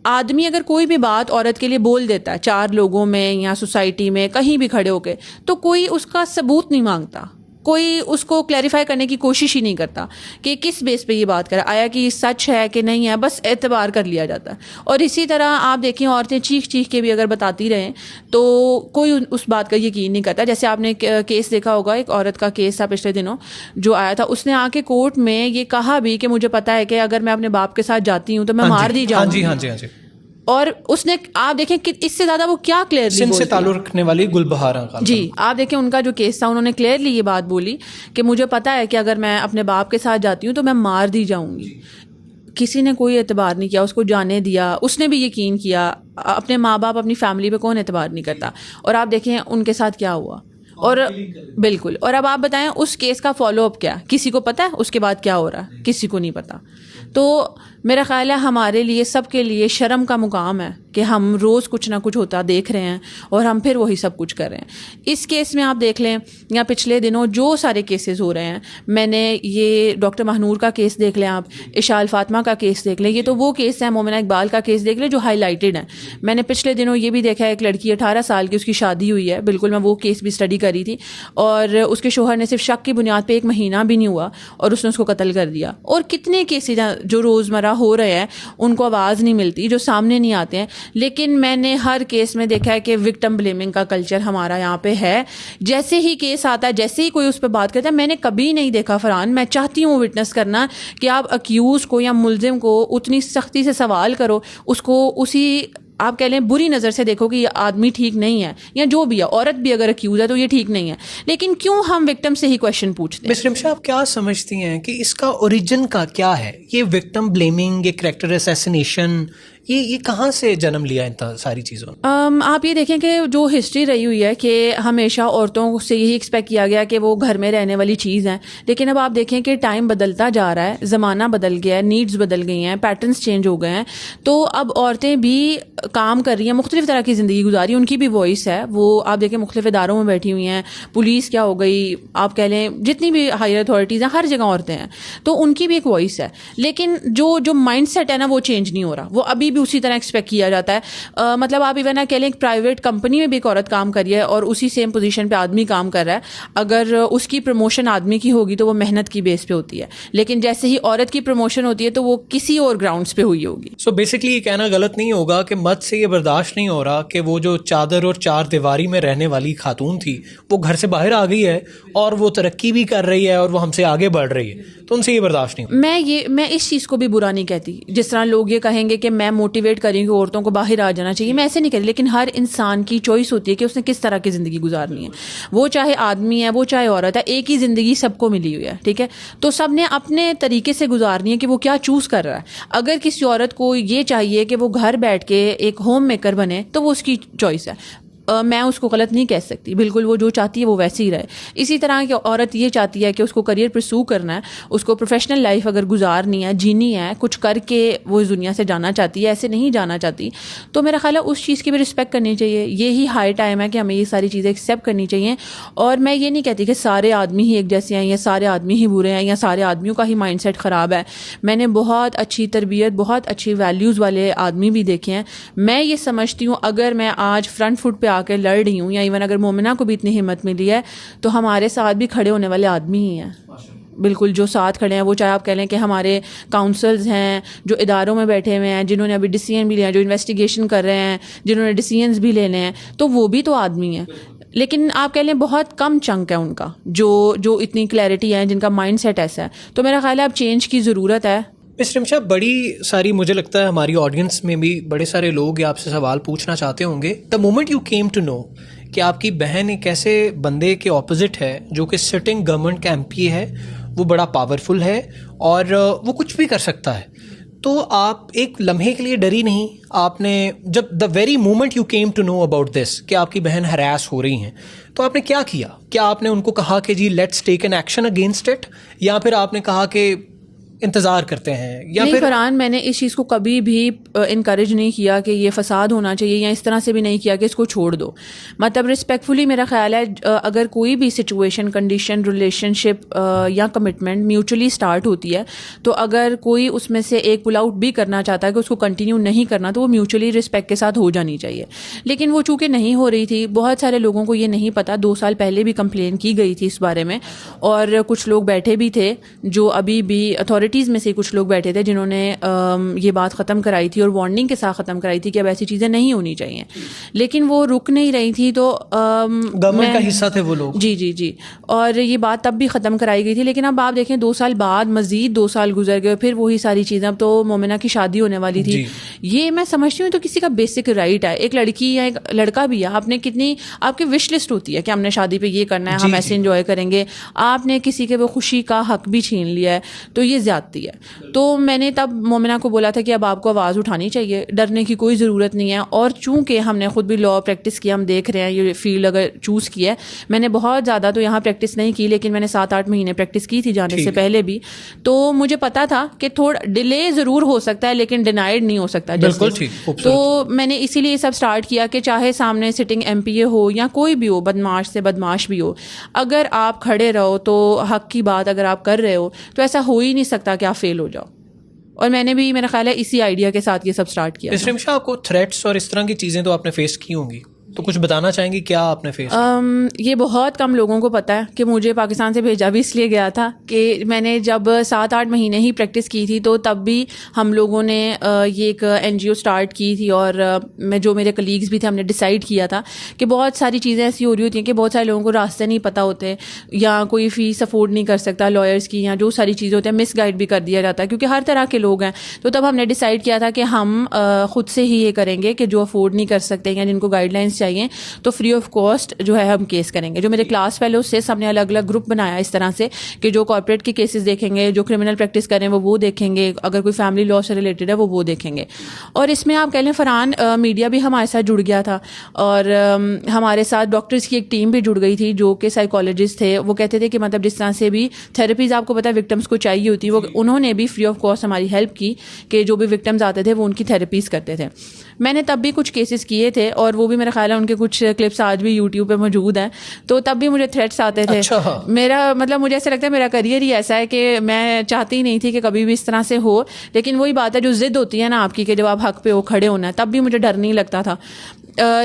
S2: آدمی اگر کوئی بھی بات عورت کے لیے بول دیتا ہے 4 لوگوں میں یا سوسائٹی میں کہیں بھی کھڑے ہو کے تو کوئی اس کا ثبوت نہیں مانگتا, کوئی اس کو کلیریفائی کرنے کی کوشش ہی نہیں کرتا کہ کس بیس پہ یہ بات کرے, آیا کہ یہ سچ ہے کہ نہیں ہے, بس اعتبار کر لیا جاتا ہے. اور اسی طرح آپ دیکھیں عورتیں چیخ کے بھی اگر بتاتی رہیں تو کوئی اس بات کا یقین نہیں کرتا. جیسے آپ نے کیس دیکھا ہوگا, ایک عورت کا کیس تھا پچھلے دنوں جو آیا تھا, اس نے آ کے کورٹ میں یہ کہا بھی کہ مجھے پتا ہے کہ اگر میں اپنے باپ کے ساتھ جاتی ہوں تو میں مار دی جاؤں گی.
S1: ہاں جی.
S2: اور اس نے آپ دیکھیں کہ اس سے زیادہ وہ کیا کلیئرلی
S1: سندھ سے تعلق رکھنے والی گلبہارہ کا,
S2: جی آپ دیکھیں ان کا جو کیس تھا انہوں نے کلیئرلی یہ بات بولی کہ مجھے پتا ہے کہ اگر میں اپنے باپ کے ساتھ جاتی ہوں تو میں مار دی جاؤں گی. کسی نے کوئی اعتبار نہیں کیا, اس کو جانے دیا, اس نے بھی یقین کیا. اپنے ماں باپ اپنی فیملی پہ کون اعتبار نہیں کرتا. اور آپ دیکھیں ان کے ساتھ کیا ہوا. اور بالکل, اور اب آپ بتائیں اس کیس کا فالو اپ کیا, کسی کو پتہ ہے اس کے بعد کیا ہو رہا ہے؟ کسی کو نہیں پتا. تو میرا خیال ہے ہمارے لیے سب کے لیے شرم کا مقام ہے کہ ہم روز کچھ نہ کچھ ہوتا دیکھ رہے ہیں اور ہم پھر وہی سب کچھ کر رہے ہیں. اس کیس میں آپ دیکھ لیں یا پچھلے دنوں جو سارے کیسز ہو رہے ہیں, میں نے یہ ڈاکٹر مہنور کا کیس دیکھ لیں, آپ اشال فاطمہ کا کیس دیکھ لیں, یہ تو وہ کیس ہے. مومنہ اقبال کا کیس دیکھ لیں جو ہائی لائٹڈ ہیں. میں نے پچھلے دنوں یہ بھی دیکھا ہے ایک لڑکی 18 سال کی, اس کی شادی ہوئی ہے, بالکل میں وہ کیس بھی اسٹڈی کری تھی, اور اس کے شوہر نے صرف شک کی بنیاد پہ 1 مہینہ بھی نہیں ہوا اور اس نے اس کو قتل کر دیا. اور کتنے کیسز جو روزمرہ ہو رہے ہیں ان کو آواز نہیں ملتی, جو سامنے نہیں آتے ہیں. لیکن میں نے ہر کیس میں دیکھا ہے کہ وکٹم بلیمنگ کا کلچر ہمارا یہاں پہ ہے. جیسے ہی کیس آتا ہے, جیسے ہی کوئی اس پہ بات کرتا ہے, میں نے کبھی نہیں دیکھا فرحان, میں چاہتی ہوں وٹنس کرنا کہ آپ اکیوز کو یا ملزم کو اتنی سختی سے سوال کرو, اس کو اسی آپ کہہ لیں بری نظر سے دیکھو کہ یہ آدمی ٹھیک نہیں ہے, یا جو بھی ہے, عورت بھی اگر اکیوز ہے تو یہ ٹھیک نہیں ہے. لیکن کیوں ہم وکٹم سے ہی کویشچن پوچھتے ہیں؟
S1: مس رمشا, آپ کیا سمجھتی ہیں کہ اس کا اوریجن کا کیا ہے؟ یہ وکٹم بلیمنگ, یہ کریکٹر اسیسینیشن, یہ کہاں سے جنم لیا ان ساری چیزوں؟
S2: آپ یہ دیکھیں کہ جو ہسٹری رہی ہوئی ہے کہ ہمیشہ عورتوں سے یہی ایکسپیکٹ کیا گیا کہ وہ گھر میں رہنے والی چیز ہیں. لیکن اب آپ دیکھیں کہ ٹائم بدلتا جا رہا ہے, زمانہ بدل گیا ہے, نیڈز بدل گئی ہیں, پیٹرنس چینج ہو گئے ہیں. تو اب عورتیں بھی کام کر رہی ہیں, مختلف طرح کی زندگی گزاری, ان کی بھی وائس ہے. وہ آپ دیکھیں مختلف اداروں میں بیٹھی ہوئی ہیں, پولیس کیا ہو گئی, آپ کہہ لیں جتنی بھی ہائر اتھارٹیز ہیں, ہر جگہ عورتیں ہیں, تو ان کی بھی ایک وائس ہے. لیکن جو مائنڈ سیٹ ہے نا وہ چینج نہیں ہو رہا, وہ ابھی بھی اسی طرح ایکسپیکٹ کیا جاتا ہے. مطلب آپ ایون کہہ لیں ایک پرائیویٹ کمپنی میں بھی ایک عورت کام کر رہی ہے اور اسی سیم پوزیشن پہ آدمی کام کر رہا ہے. اگر اس کی پروموشن آدمی کی ہوگی تو وہ محنت کی بیس پہ ہوتی ہے, لیکن جیسے ہی عورت کی پروموشن ہوتی ہے تو وہ کسی اور گراؤنڈس پہ ہوئی ہوگی.
S1: سو بیسکلی یہ کہنا غلط نہیں ہوگا کہ مرد سے یہ برداشت نہیں ہو رہا کہ وہ جو چادر اور 4 دیواری میں رہنے والی خاتون تھی وہ گھر سے باہر آ گئی ہے اور وہ ترقی بھی کر رہی ہے اور وہ ہم سے آگے بڑھ رہی ہے, تو ان سے یہ برداشت نہیں.
S2: میں اس چیز کو بھی برا نہیں کہتی, جس طرح لوگ یہ کہیں گے کہ میں موٹیویٹ کریں کہ عورتوں کو باہر آ جانا چاہیے, میں ایسے نہیں کہتی. لیکن ہر انسان کی چوائس ہوتی ہے کہ اس نے کس طرح کی زندگی گزارنی ہے. وہ چاہے آدمی ہے, وہ چاہے عورت ہے, ایک ہی زندگی سب کو ملی ہوئی ہے, ٹھیک ہے. تو سب نے اپنے طریقے سے گزارنی ہے کہ وہ کیا چوز کر رہا ہے. اگر کسی عورت کو یہ چاہیے کہ وہ گھر بیٹھ کے ایک ہوم میکر بنے تو وہ اس کی چوائس ہے, میں اس کو غلط نہیں کہہ سکتی. بالکل وہ جو چاہتی ہے وہ ویسے ہی رہے. اسی طرح کی عورت یہ چاہتی ہے کہ اس کو کریئر پرسو کرنا ہے, اس کو پروفیشنل لائف اگر گزارنی ہے, جینی ہے, کچھ کر کے وہ اس دنیا سے جانا چاہتی ہے, ایسے نہیں جانا چاہتی, تو میرا خیال ہے اس چیز کی بھی رسپیکٹ کرنی چاہیے. یہی ہائی ٹائم ہے کہ ہمیں یہ ساری چیزیں ایکسیپٹ کرنی چاہیے. اور میں یہ نہیں کہتی کہ سارے آدمی ہی ایک جیسے ہیں, یا سارے آدمی ہی برے ہیں, یا سارے آدمیوں کا ہی مائنڈ سیٹ خراب ہے. میں نے بہت اچھی تربیت, بہت اچھی ویلیوز والے آدمی بھی دیکھے ہیں. میں یہ سمجھتی ہوں اگر میں آج فرنٹ فٹ پہ آ کے لڑ رہی ہوں, یا ایون اگر مومنہ کو بھی اتنی ہمت ملی ہے, تو ہمارے ساتھ بھی کھڑے ہونے والے آدمی ہی ہیں. بالکل جو ساتھ کھڑے ہیں, وہ چاہے آپ کہہ لیں کہ ہمارے کاؤنسلز ہیں جو اداروں میں بیٹھے ہوئے ہیں, جنہوں نے ابھی ڈیسیژن بھی لیا, جو انویسٹیگیشن کر رہے ہیں, جنہوں نے ڈیسیژنز بھی لینے ہیں, تو وہ بھی تو آدمی ہیں. لیکن آپ کہہ لیں بہت کم چنک ہے ان کا جو اتنی کلیئرٹی ہے, جن کا مائنڈ سیٹ ایسا ہے. تو میرا خیال ہے اب چینج کی ضرورت ہے.
S1: مس رمشا, بڑی ساری مجھے لگتا ہے ہماری آڈینس میں بھی بڑے سارے لوگ آپ سے سوال پوچھنا چاہتے ہوں گے. The moment you came to know کہ آپ کی بہن ایک ایسے بندے کے اپوزٹ ہے جو کہ سٹنگ گورنمنٹ کا MP ہے, وہ بڑا پاورفل ہے اور وہ کچھ بھی کر سکتا ہے, تو آپ ایک لمحے کے لیے ڈری نہیں؟ آپ نے جب the very moment you came to know about this کہ آپ کی بہن ہراس ہو رہی ہیں, تو آپ نے کیا کیا؟ کیا آپ نے ان کو کہا کہ جی let's take an action against it, یا پھر آپ نے کہا کہ انتظار کرتے ہیں یا
S2: نہیں
S1: پھر
S2: فرحان، میں نے اس چیز کو کبھی بھی انکریج نہیں کیا کہ یہ فساد ہونا چاہیے، یا اس طرح سے بھی نہیں کیا کہ اس کو چھوڑ دو. مطلب رسپیکٹفلی میرا خیال ہے اگر کوئی بھی سچویشن، کنڈیشن، ریلیشن شپ یا کمٹمنٹ میوچولی اسٹارٹ ہوتی ہے تو اگر کوئی اس میں سے ایک پل آؤٹ بھی کرنا چاہتا ہے کہ اس کو کنٹینیو نہیں کرنا تو وہ میوچولی رسپیکٹ کے ساتھ ہو جانی چاہیے. لیکن وہ چونکہ نہیں ہو رہی تھی، بہت سارے لوگوں کو یہ نہیں پتا. 2 سال پہلے بھی کمپلین کی گئی تھی اس بارے میں، اور کچھ لوگ بیٹھے بھی تھے جو ابھی بھی اتھارٹیز میں سے کچھ لوگ بیٹھے تھے جنہوں نے یہ بات ختم کرائی تھی اور وارننگ کے ساتھ ختم کرائی تھی کہ اب ایسی چیزیں نہیں ہونی چاہیے. لیکن وہ رک نہیں رہی تھی، تو
S1: گورنمنٹ کا حصہ تھے وہ لوگ.
S2: جی اور یہ بات تب بھی ختم کرائی گئی تھی. لیکن اب آپ دیکھیں 2 سال بعد مزید 2 سال گزر گئے، پھر وہی ساری چیزیں. اب تو مومنہ کی شادی ہونے والی تھی. یہ میں سمجھتی ہوں تو کسی کا بیسک رائٹ ہے. ایک لڑکی یا ایک لڑکا بھی ہے، آپ نے کتنی آپ کی وش لسٹ ہوتی ہے کہ ہم نے شادی پہ یہ کرنا ہے، ہم ایسے انجوائے کریں گے. آپ نے کسی کے وہ خوشی کا حق بھی چھین لیا ہے تو یہ زیادتی ہے. تو میں نے تب مومنہ کو بولا تھا کہ اب آپ کو آواز اٹھانی چاہیے، ڈرنے کی کوئی ضرورت نہیں ہے. اور چونکہ ہم نے خود بھی لا پریکٹس کیا، ہم دیکھ رہے ہیں یہ فیلڈ اگر چوز کیا ہے. میں نے بہت زیادہ تو یہاں پریکٹس نہیں کی، لیکن میں نے 7-8 مہینے پریکٹس کی تھی جانے سے پہلے بھی. تو مجھے پتا تھا کہ تھوڑا ڈیلے ضرور ہو سکتا ہے لیکن ڈینائڈ نہیں ہو سکتا. تو میں نے اسی لیے سب اسٹارٹ کیا کہ چاہے سامنے سٹنگ ایم پی اے ہو یا کوئی بھی ہو، بدماش سے بدماش بھی ہو، اگر آپ کھڑے رہو تو حق کی بات اگر آپ کر رہے ہو تو ایسا ہو ہی نہیں سکتا کہ آپ فیل ہو جاؤ. اور میں نے بھی میرا خیال ہے اسی آئیڈیا کے ساتھ یہ سب اسٹارٹ کیا.
S1: رمشا، آپ کو تھریٹس اور اس طرح کی چیزیں تو آپ نے فیس کی ہوں گی، تو کچھ بتانا چاہیں گی کیا آپ نے فیس کیا؟
S2: یہ بہت کم لوگوں کو پتہ ہے کہ مجھے پاکستان سے بھیجا بھی اس لیے گیا تھا کہ میں نے جب 7-8 مہینے ہی پریکٹس کی تھی تو تب بھی ہم لوگوں نے یہ ایک NGO اسٹارٹ کی تھی. اور میں جو میرے کلیگز بھی تھے، ہم نے ڈیسائیڈ کیا تھا کہ بہت ساری چیزیں ایسی ہو رہی ہوتی ہیں کہ بہت سارے لوگوں کو راستے نہیں پتہ ہوتے، یا کوئی فیس افورڈ نہیں کر سکتا لائرس کی، یا جو ساری چیزیں ہوتی ہیں مس گائڈ بھی کر دیا جاتا ہے کیونکہ ہر طرح کے لوگ ہیں. تو تب ہم نے ڈیسائیڈ کیا تھا کہ ہم خود سے ہی یہ کریں گے کہ جو افورڈ نہیں کر سکتے یا جن کو گائیڈ لائنس چاہیے تو فری آف کاسٹ جو ہے ہم کیس کریں گے. جو میرے کلاس فیلوز سے ہم نے الگ الگ گروپ بنایا اس طرح سے کہ جو کارپوریٹ کے کیسز دیکھیں گے، جو کرمنل پریکٹس کریں وہ دیکھیں گے، اگر کوئی فیملی لاء سے ریلیٹڈ ہے وہ دیکھیں گے. اور اس میں آپ کہہ لیں فرحان، میڈیا بھی ہمارے ساتھ جڑ گیا تھا، اور ہمارے ساتھ ڈاکٹرز کی ایک ٹیم بھی جڑ گئی تھی جو کہ سائیکالوجسٹ تھے. وہ کہتے تھے کہ مطلب جس طرح سے بھی تھراپیز آپ کو پتا ہے وکٹمس کو چاہیے ہوتی، وہ انہوں نے بھی فری آف کاسٹ ہماری ہیلپ کی کہ جو بھی وکٹمز آتے تھے وہ ان کی تھراپیز کرتے تھے. میں نے تب بھی کچھ کیسز کیے تھے اور وہ بھی میرا خیال ہے ان کے کچھ کلپس آج بھی یوٹیوب پہ موجود ہیں. تو تب بھی مجھے تھریٹس آتے تھے. میرا مطلب مجھے ایسا لگتا ہے میرا کریئر ہی ایسا ہے کہ میں چاہتی ہی نہیں تھی کہ کبھی بھی اس طرح سے ہو. لیکن وہی بات ہے جو ضد ہوتی ہے نا آپ کی کہ جب آپ حق پہ ہو کھڑے ہونا ہے، تب بھی مجھے ڈر نہیں لگتا تھا.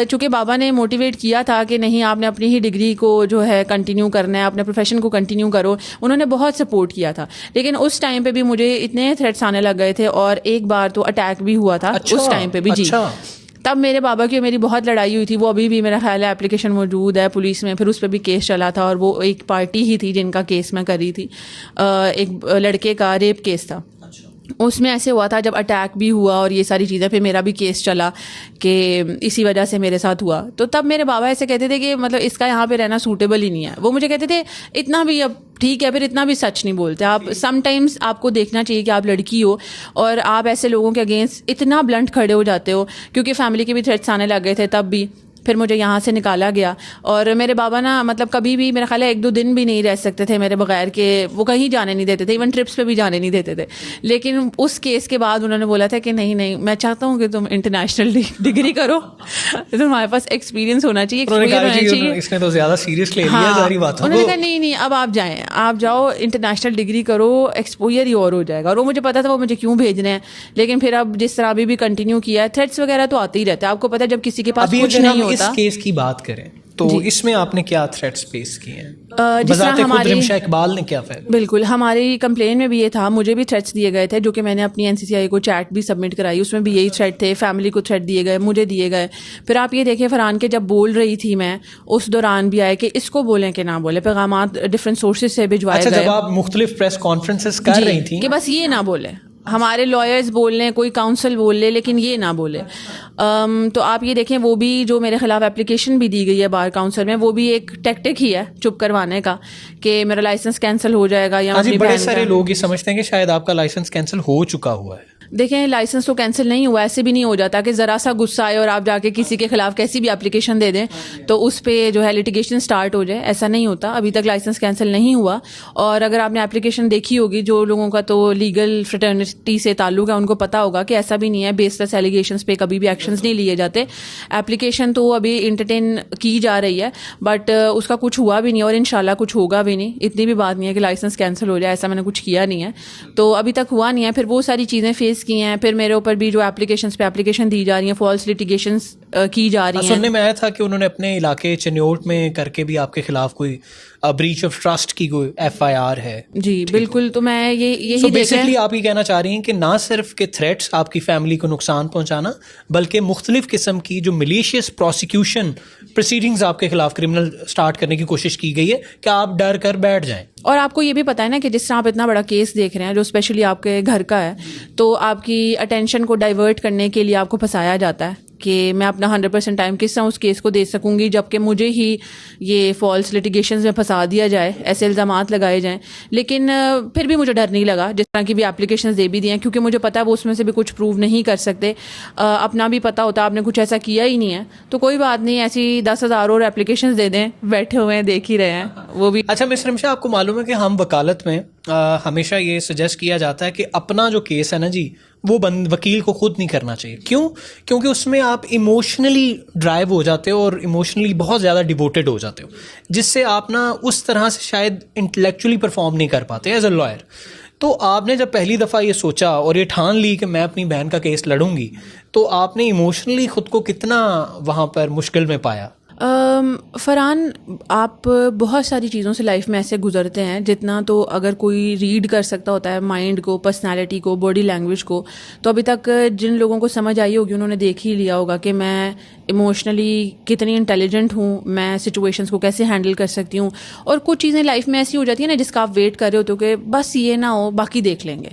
S2: چونکہ بابا نے موٹیویٹ کیا تھا کہ نہیں آپ نے اپنی ہی ڈگری کو جو ہے کنٹینیو کرنا ہے، اپنے پروفیشن کو کنٹینیو کرو. انہوں نے بہت سپورٹ کیا تھا. لیکن اس ٹائم پہ بھی مجھے اتنے تھریٹس آنے لگ گئے تھے، اور ایک بار تو اٹیک بھی ہوا تھا اس ٹائم پہ بھی. جی تب میرے بابا کی میری بہت لڑائی ہوئی تھی. وہ ابھی بھی میرا خیال ہے اپلیکیشن موجود ہے پولیس میں، پھر اس پہ بھی کیس چلا تھا. اور وہ ایک پارٹی ہی تھی جن کا کیس میں کری تھی، ایک لڑکے کا ریپ کیس تھا. اس میں ایسے ہوا تھا جب اٹیک بھی ہوا اور یہ ساری چیزیں، پھر میرا بھی کیس چلا کہ اسی وجہ سے میرے ساتھ ہوا. تو تب میرے بابا ایسے کہتے تھے کہ مطلب اس کا یہاں پہ رہنا سوٹیبل ہی نہیں ہے. وہ مجھے کہتے تھے اتنا بھی اب ٹھیک ہے، پھر اتنا بھی سچ نہیں بولتے آپ. سم ٹائمز آپ کو دیکھنا چاہیے کہ آپ لڑکی ہو اور آپ ایسے لوگوں کے اگینسٹ اتنا بلنٹ کھڑے ہو جاتے ہو، کیونکہ فیملی کے بھی تھریٹس آنے لگ گئے تھے تب بھی. پھر مجھے یہاں سے نکالا گیا، اور میرے بابا نا مطلب کبھی بھی میرا خیال ہے 1-2 دن بھی نہیں رہ سکتے تھے میرے بغیر، کہ وہ کہیں جانے نہیں دیتے تھے، ایون ٹرپس پہ بھی جانے نہیں دیتے تھے. لیکن اس کیس کے بعد انہوں نے بولا تھا کہ نہیں میں چاہتا ہوں کہ تم انٹرنیشنل ڈگری کرو، تمہارے پاس ایکسپیرینس ہونا چاہیے.
S1: اس نے تو زیادہ سیریس لے لیا ساری باتوں کو.
S2: انہوں نے کہا نہیں اب آپ جائیں، آپ جاؤ انٹرنیشنل ڈگری کرو، ایکسپوجر ہی اور ہو جائے گا. اور وہ مجھے پتا تھا وہ مجھے کیوں بھیج رہے ہیں. لیکن پھر اب جس طرح ابھی بھی کنٹینیو کیا ہے، تھریٹس وغیرہ تو آتے ہی رہتے ہیں. آپ کو پتا ہے جب کسی کے پاس کچھ نہیں ہوتا.
S1: اس کیس کی بات کریں تو اس میں آپ نے کیا تھریٹس فیس کیے ہیں؟
S2: جس طرح ہماری
S1: رمشا اقبال نے کیا فیصلہ؟
S2: بالکل ہماری کمپلین میں بھی یہ تھا، مجھے بھی تھریٹس دیے گئے تھے جو کہ میں نے اپنی NCCI کو چیٹ بھی سبمٹ کرائی، اس میں بھی یہی تھریٹ تھے. فیملی کو تھریٹ دیے گئے، مجھے دیے گئے. پھر آپ یہ دیکھیں فرحان کے جب بول رہی تھی میں، اس دوران بھی آئے کہ اس کو بولیں کہ نہ بولیں، پیغامات ڈفرینٹ سورسز سے بھجوائے گئے.
S1: جب آپ مختلف پریس کانفرنسز کر رہی تھیں
S2: کہ بس یہ نہ بولیں، ہمارے لائرز بول لیں، کوئی کاؤنسل بول لے، لیکن یہ نہ بولے. تو آپ یہ دیکھیں وہ بھی جو میرے خلاف اپلیکیشن بھی دی گئی ہے بار کاؤنسل میں، وہ بھی ایک ٹیکٹک ہی ہے چپ کروانے کا کہ میرا لائسنس کینسل ہو جائے گا. یا
S1: بڑے سارے لوگ یہ سمجھتے ہیں کہ شاید آپ کا لائسنس کینسل ہو چکا ہوا ہے.
S2: دیکھیں لائسنس تو کینسل نہیں ہوا, ایسے بھی نہیں ہو جاتا کہ ذرا سا غصہ آئے اور آپ جا کے کسی کے خلاف کیسی بھی اپلیکیشن دے دیں تو اس پہ جو ہے لٹیگیشن سٹارٹ ہو جائے, ایسا نہیں ہوتا. ابھی تک لائسنس کینسل نہیں ہوا. اور اگر آپ نے اپلیکیشن دیکھی ہوگی, جو لوگوں کا تو لیگل فریٹرنٹی سے تعلق ہے ان کو پتا ہوگا کہ ایسا بھی نہیں ہے, بیس لیس ایلیگیشنس پہ کبھی بھی ایکشنز نہیں لیے جاتے. اپلیکیشن تو ابھی انٹرٹین کی جا رہی ہے بٹ اس کا کچھ ہوا بھی نہیں اور انشاءاللہ کچھ ہوگا بھی نہیں. اتنی بھی بات نہیں ہے کہ لائسنس کینسل ہو جائے, ایسا میں نے کچھ کیا نہیں ہے, تو ابھی تک ہوا نہیں ہے. پھر وہ ساری چیزیں فیس کی ہیں, پھر میرے اوپر بھی جو اپلیکیشنس پہ اپلیکیشن دی جا رہی ہیں, فالس لٹیگیشنس کی جا رہی ہیں.
S1: سننے میں آیا تھا کہ انہوں نے اپنے علاقے چنیوٹ میں کر کے بھی آپ کے خلاف کوئی بریچ آف ٹرسٹ کی کوئی FIR ہے.
S2: جی بالکل, تو میں یہی
S1: بیسکلی آپ یہ کہنا چاہ رہی ہیں کہ نہ صرف کہ تھریٹس آپ کی فیملی کو نقصان پہنچانا, بلکہ مختلف قسم کی جو ملیشیس پروسیکیوشن پروسیڈنگز آپ کے خلاف کرمنل سٹارٹ کرنے کی کوشش کی گئی ہے کہ آپ ڈر کر بیٹھ جائیں.
S2: اور آپ کو یہ بھی پتہ ہے نا کہ جس طرح آپ اتنا بڑا کیس دیکھ رہے ہیں جو اسپیشلی آپ کے گھر کا ہے, تو آپ کی اٹینشن کو ڈائیورٹ کرنے کے لیے آپ کو پھنسایا جاتا ہے کہ میں اپنا 100% ٹائم کس طرح اس کیس کو دے سکوں گی, جبکہ مجھے ہی یہ فالس لٹیگیشنز میں پھنسا دیا جائے, ایسے الزامات لگائے جائیں. لیکن پھر بھی مجھے ڈر نہیں لگا, جس طرح کی بھی اپلیکیشنز دے بھی دی ہیں, کیونکہ مجھے پتا ہے وہ اس میں سے بھی کچھ پروو نہیں کر سکتے. اپنا بھی پتا ہوتا آپ نے کچھ ایسا کیا ہی نہیں ہے, تو کوئی بات نہیں, ایسی 10,000 اور اپلیکیشنز دے دیں, بیٹھے ہوئے ہیں دیکھ ہی رہے ہیں وہ بھی.
S1: اچھا مس رمشا, آپ کو معلوم ہے کہ ہم وکالت میں ہمیشہ یہ سجیسٹ کیا جاتا ہے کہ اپنا جو کیس ہے نا جی, وہ وکیل کو خود نہیں کرنا چاہیے. کیوں؟ کیونکہ اس میں آپ ایموشنلی ڈرائیو ہو جاتے ہو اور ایموشنلی بہت زیادہ ڈیووٹیڈ ہو جاتے ہو, جس سے آپ نا اس طرح سے شاید انٹلیکچولی پرفارم نہیں کر پاتے ایز اے لائر. تو آپ نے جب پہلی دفعہ یہ سوچا اور یہ ٹھان لی کہ میں اپنی بہن کا کیس لڑوں گی, تو آپ نے ایموشنلی خود کو کتنا وہاں پر مشکل میں پایا؟
S2: فرحان, آپ بہت ساری چیزوں سے لائف میں ایسے گزرتے ہیں جتنا تو اگر کوئی ریڈ کر سکتا ہوتا ہے مائنڈ کو, پرسنالٹی کو, باڈی لینگویج کو, تو ابھی تک جن لوگوں کو سمجھ آئی ہوگی انہوں نے دیکھ ہی لیا ہوگا کہ میں ایموشنلی کتنی انٹیلیجنٹ ہوں, میں سچویشنس کو کیسے ہینڈل کر سکتی ہوں. اور کچھ چیزیں لائف میں ایسی ہو جاتی ہیں نا جس کا آپ ویٹ کر رہے ہوتے ہو کہ بس یہ نہ ہو باقی دیکھ لیں گے.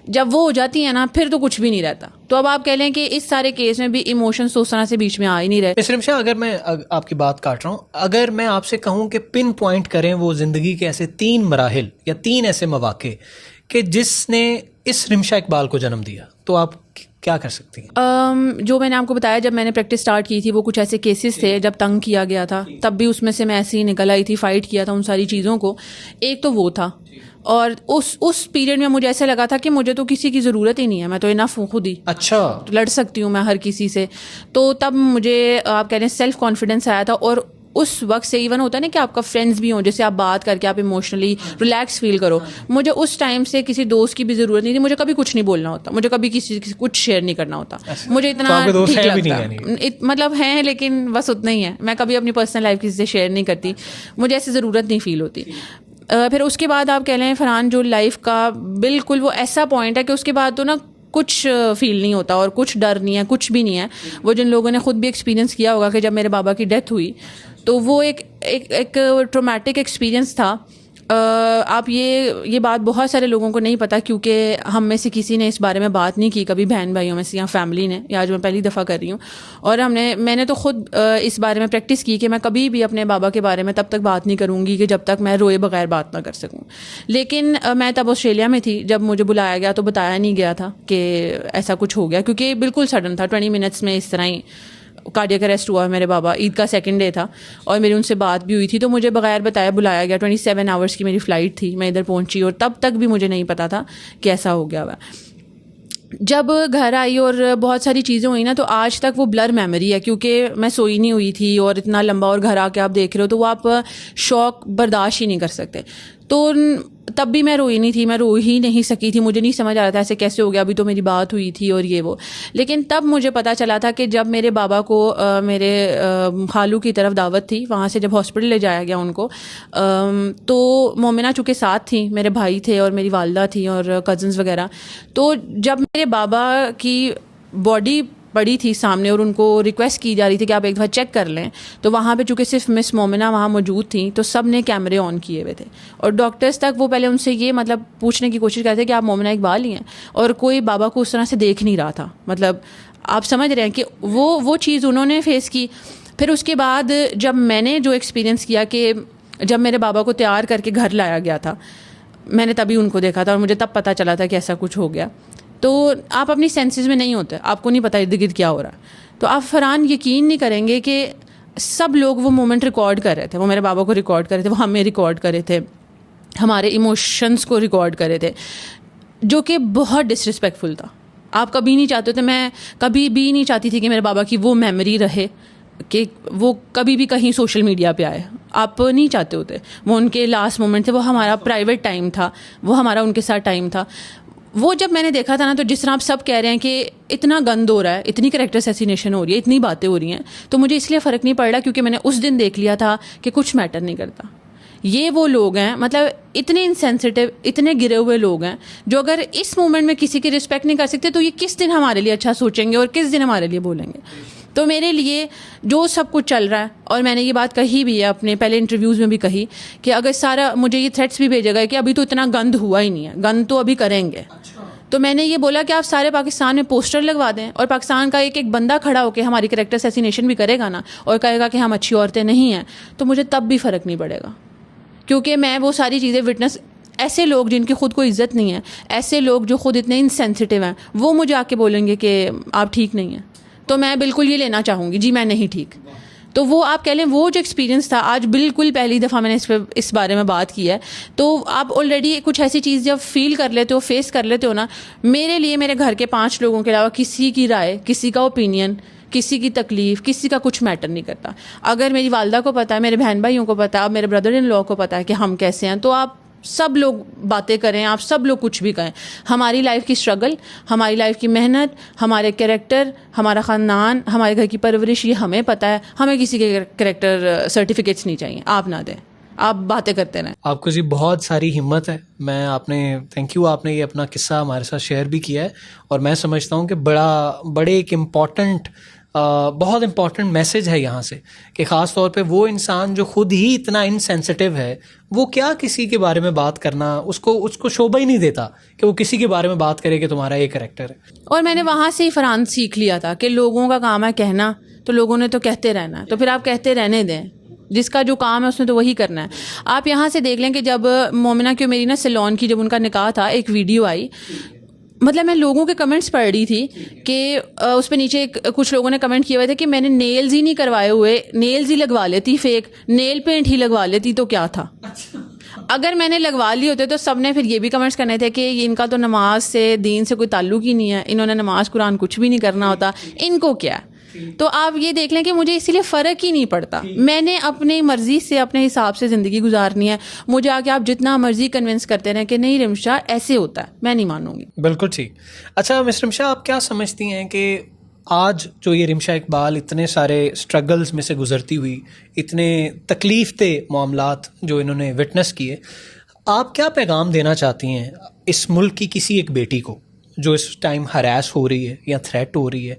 S2: جب وہ ہو جاتی ہیں نا پھر تو کچھ بھی نہیں رہتا. تو اب آپ کہہ لیں کہ اس سارے کیس میں بھی ایموشنز تو اس طرح سے بیچ میں آ ہی نہیں رہے.
S1: مس رمشا, اگر میں آپ کی بات کاٹ رہا ہوں, اگر میں آپ سے کہوں کہ پن پوائنٹ کریں وہ زندگی کے ایسے 3 مراحل یا 3 ایسے مواقع کہ جس نے اس رمشا اقبال کو جنم دیا, تو آپ کیا کر سکتی ہیں؟
S2: جو میں نے آپ کو بتایا, جب میں نے پریکٹس سٹارٹ کی تھی وہ کچھ ایسے کیسز تھے جب تنگ کیا گیا تھا, تب بھی اس میں سے میں ایسے ہی نکل آئی تھی, فائٹ کیا تھا ان ساری چیزوں کو. ایک تو وہ تھا, اور اس پیریڈ میں مجھے ایسا لگا تھا کہ مجھے تو کسی کی ضرورت ہی نہیں ہے, میں تو انف ہوں خود ہی,
S1: اچھا
S2: لڑ سکتی ہوں میں ہر کسی سے. تو تب مجھے آپ کہہ رہے ہیں سیلف کانفیڈنس آیا تھا. اور اس وقت سے ایون ہوتا ہے نا کہ آپ کا فرینڈس بھی ہوں جیسے آپ بات کر کے آپ ایموشنلی ریلیکس فیل کرو, مجھے اس ٹائم سے کسی دوست کی بھی ضرورت نہیں تھی. مجھے کبھی کچھ نہیں بولنا ہوتا, مجھے کبھی کسی کچھ شیئر نہیں کرنا ہوتا, مجھے اتنا ٹھیک لگتا. مطلب ہیں لیکن بس اتنا ہی ہے, میں کبھی اپنی پرسنل لائف کسی سے شیئر نہیں کرتی, مجھے ایسی ضرورت نہیں فیل ہوتی. پھر اس کے بعد آپ کہہ لیں فرحان, جو لائف کا بالکل وہ ایسا پوائنٹ ہے کہ اس کے بعد تو نا کچھ فیل نہیں ہوتا اور کچھ ڈر نہیں ہے, کچھ بھی نہیں ہے. وہ جن لوگوں نے خود بھی ایکسپیرینس کیا ہوگا کہ جب میرے بابا کی ڈیتھ ہوئی تو وہ ایک ٹرومیٹک ایکسپیرینس تھا. آپ یہ بات بہت سارے لوگوں کو نہیں پتا کیونکہ ہم میں سے کسی نے اس بارے میں بات نہیں کی کبھی, بہن بھائیوں میں سے یا فیملی نے, یا آج میں پہلی دفعہ کر رہی ہوں. اور میں نے تو خود اس بارے میں پریکٹس کی کہ میں کبھی بھی اپنے بابا کے بارے میں تب تک بات نہیں کروں گی کہ جب تک میں روئے بغیر بات نہ کر سکوں. لیکن میں تب آسٹریلیا میں تھی, جب مجھے بلایا گیا تو بتایا نہیں گیا تھا کہ ایسا کچھ ہو گیا, کیونکہ بالکل سڈن تھا. 20 منٹس میں اس طرح ہی کارڈیاک اریسٹ ہوا میرے بابا. عید کا 2nd ڈے تھا اور میری ان سے بات بھی ہوئی تھی, تو مجھے بغیر بتایا بلایا گیا. 27 آورس کی میری فلائٹ تھی, میں ادھر پہنچی اور تب تک بھی مجھے نہیں پتا تھا کہ ایسا ہو گیا ہوا. جب گھر آئی اور بہت ساری چیزیں ہوئی نا, تو آج تک وہ بلر میموری ہے, کیونکہ میں سوئی نہیں ہوئی تھی اور اتنا لمبا, اور گھر آ کے آپ دیکھ رہے ہو تو وہ آپ شوق برداشت ہی نہیں کر سکتے. تو تب بھی میں روئی نہیں تھی, میں رو ہی نہیں سکی تھی, مجھے نہیں سمجھ آ رہا تھا ایسے کیسے ہو گیا, ابھی تو میری بات ہوئی تھی اور یہ وہ. لیکن تب مجھے پتا چلا تھا کہ جب میرے بابا کو میرے خالو کی طرف دعوت تھی, وہاں سے جب ہاسپٹل لے جایا گیا ان کو, تو مومنہ چونکہ ساتھ تھیں, میرے بھائی تھے اور میری والدہ تھیں اور کزنز وغیرہ. تو جب میرے بابا کی باڈی پڑی تھی سامنے اور ان کو ریکویسٹ کی جا رہی تھی کہ آپ ایک دفعہ چیک کر لیں, تو وہاں پہ چونکہ صرف مس مومنہ وہاں موجود تھیں, تو سب نے کیمرے آن کیے ہوئے تھے. اور ڈاکٹرز تک وہ پہلے ان سے یہ مطلب پوچھنے کی کوشش کرتے کہ آپ مومنہ اقبال ہی ہیں, اور کوئی بابا کو اس طرح سے دیکھ نہیں رہا تھا. مطلب آپ سمجھ رہے ہیں کہ وہ چیز انہوں نے فیس کی. پھر اس کے بعد جب میں نے جو ایکسپیرینس کیا کہ جب میرے بابا کو تیار کر کے گھر لایا گیا تھا, میں نے تبھی ان کو دیکھا تھا اور مجھے تب پتہ چلا تھا کہ ایسا کچھ ہو گیا. تو آپ اپنی سینسز میں نہیں ہوتے, آپ کو نہیں پتہ ارد گرد کیا ہو رہا ہے. تو آپ فرحان یقین نہیں کریں گے کہ سب لوگ وہ مومنٹ ریکارڈ کر رہے تھے, وہ میرے بابا کو ریکارڈ کر رہے تھے, وہ ہمیں ریکارڈ کر رہے تھے, ہمارے ایموشنس کو ریکارڈ کر رہے تھے, جو کہ بہت ڈس رسپیکٹفل تھا. آپ کبھی نہیں چاہتے تھے, میں کبھی بھی نہیں چاہتی تھی کہ میرے بابا کی وہ میموری رہے کہ وہ کبھی بھی کہیں سوشل میڈیا پہ آئے. آپ نہیں چاہتے ہوتے, وہ ان کے لاسٹ مومنٹ تھے, وہ ہمارا پرائیویٹ ٹائم تھا, وہ ہمارا ان کے ساتھ ٹائم تھا. وہ جب میں نے دیکھا تھا نا, تو جس طرح آپ سب کہہ رہے ہیں کہ اتنا گند ہو رہا ہے, اتنی کریکٹر اسیسینیشن ہو رہی ہے, اتنی باتیں ہو رہی ہیں, تو مجھے اس لیے فرق نہیں پڑ رہا کیونکہ میں نے اس دن دیکھ لیا تھا کہ کچھ میٹر نہیں کرتا. یہ وہ لوگ ہیں, مطلب اتنے انسینسٹیو, اتنے گرے ہوئے لوگ ہیں, جو اگر اس مومنٹ میں کسی کی رسپیکٹ نہیں کر سکتے تو یہ کس دن ہمارے لیے اچھا سوچیں گے اور کس دن ہمارے لیے بولیں گے. تو میرے لیے جو سب کچھ چل رہا ہے, اور میں نے یہ بات کہی بھی ہے اپنے پہلے انٹرویوز میں بھی کہی, کہ اگر سارا مجھے یہ تھریٹس بھی بھیجے گا کہ ابھی تو اتنا گند ہوا ہی نہیں ہے, گند تو ابھی کریں گے. تو میں نے یہ بولا کہ آپ سارے پاکستان میں پوسٹر لگوا دیں, اور پاکستان کا ایک ایک بندہ کھڑا ہو کے ہماری کریکٹر اسیسینیشن بھی کرے گا نا, اور کہے گا کہ ہم اچھی عورتیں نہیں ہیں, تو مجھے تب بھی فرق نہیں پڑے گا. کیونکہ میں وہ ساری چیزیں وٹنس, ایسے لوگ جن کی خود کو عزت نہیں ہے, ایسے لوگ جو خود اتنے انسینسٹیو ہیں, وہ مجھے آ کے بولیں گے کہ آپ ٹھیک نہیں ہیں, تو میں بالکل یہ لینا چاہوں گی, جی میں نہیں ٹھیک. تو وہ آپ کہہ لیں وہ جو ایکسپیرینس تھا, آج بالکل پہلی دفعہ میں نے اس بارے میں بات کی ہے. تو آپ آلریڈی کچھ ایسی چیز جب فیل کر لیتے ہو, فیس کر لیتے ہو نا, میرے لیے میرے گھر کے 5 لوگوں کے علاوہ کسی کی رائے, کسی کا اوپینین, کسی کی تکلیف, کسی کا کچھ میٹر نہیں کرتا. اگر میری والدہ کو پتہ ہے, میرے بہن بھائیوں کو پتہ ہے, اب میرے بردر ان لا کو پتہ ہے کہ ہم کیسے ہیں, تو آپ سب لوگ باتیں کریں, آپ سب لوگ کچھ بھی کہیں, ہماری لائف کی اسٹرگل, ہماری لائف کی محنت, ہمارے کریکٹر, ہمارا خاندان, ہمارے گھر کی پرورش, یہ ہمیں پتہ ہے. ہمیں کسی کے کریکٹر سرٹیفکیٹس نہیں چاہیے, آپ نہ دیں, آپ باتیں کرتے رہیں.
S1: آپ کو جی بہت ساری ہمت ہے. میں آپ نے تھینک یو, آپ نے یہ اپنا قصہ ہمارے ساتھ شیئر بھی کیا ہے, اور میں سمجھتا ہوں کہ بڑے ایک بہت امپورٹنٹ میسج ہے یہاں سے, کہ خاص طور پہ وہ انسان جو خود ہی اتنا انسینسٹیو ہے, وہ کیا کسی کے بارے میں بات کرنا, اس کو شوبہ ہی نہیں دیتا کہ وہ کسی کے بارے میں بات کرے کہ تمہارا یہ کریکٹر ہے.
S2: اور میں نے وہاں سے ہی فرحان سیکھ لیا تھا کہ لوگوں کا کام ہے کہنا, تو لوگوں نے تو کہتے رہنا ہے, تو پھر آپ کہتے رہنے دیں, جس کا جو کام ہے اس نے تو وہی کرنا ہے. آپ یہاں سے دیکھ لیں کہ جب مومنہ کی میری نا سیلون کی جب ان کا نکاح تھا, ایک ویڈیو آئی, مطلب میں لوگوں کے کمنٹس پڑھ رہی تھی کہ اس پہ نیچے کچھ لوگوں نے کمنٹ کیا ہوا تھا کہ میں نے نیلز ہی نہیں کروائے ہوئے, نیلز ہی لگوا لیتی, فیک نیل پینٹ ہی لگوا لیتی تو کیا تھا. اگر میں نے لگوا لی ہوتے تو سب نے پھر یہ بھی کمنٹس کرنے تھے کہ ان کا تو نماز سے, دین سے کوئی تعلق ہی نہیں ہے, انہوں نے نماز قرآن کچھ بھی نہیں کرنا ہوتا, ان کو کیا. تو آپ یہ دیکھ لیں کہ مجھے اسی لیے فرق ہی نہیں پڑتا, میں نے اپنی مرضی سے اپنے حساب سے زندگی گزارنی ہے. مجھے آ کے آپ جتنا مرضی کنونس کرتے رہیں کہ نہیں رمشا ایسے ہوتا ہے, میں نہیں مانوں گی.
S1: بالکل ٹھیک. اچھا مس رمشا, آپ کیا سمجھتی ہیں کہ آج جو یہ رمشا اقبال اتنے سارے اسٹرگلز میں سے گزرتی ہوئی, اتنے تکلیف دہ معاملات جو انہوں نے وٹنس کیے, آپ کیا پیغام دینا چاہتی ہیں اس ملک کی کسی ایک بیٹی کو جو اس ٹائم ہراس ہو رہی ہے یا تھریٹ ہو رہی ہے,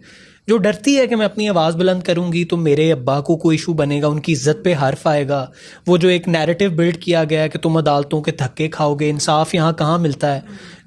S1: جو ڈرتی ہے کہ میں اپنی آواز بلند کروں گی تو میرے ابا کو کوئی ایشو بنے گا, ان کی عزت پہ حرف آئے گا, وہ جو ایک نیریٹو بلڈ کیا گیا ہے کہ تم عدالتوں کے دھکے کھاؤ گے, انصاف یہاں کہاں ملتا ہے,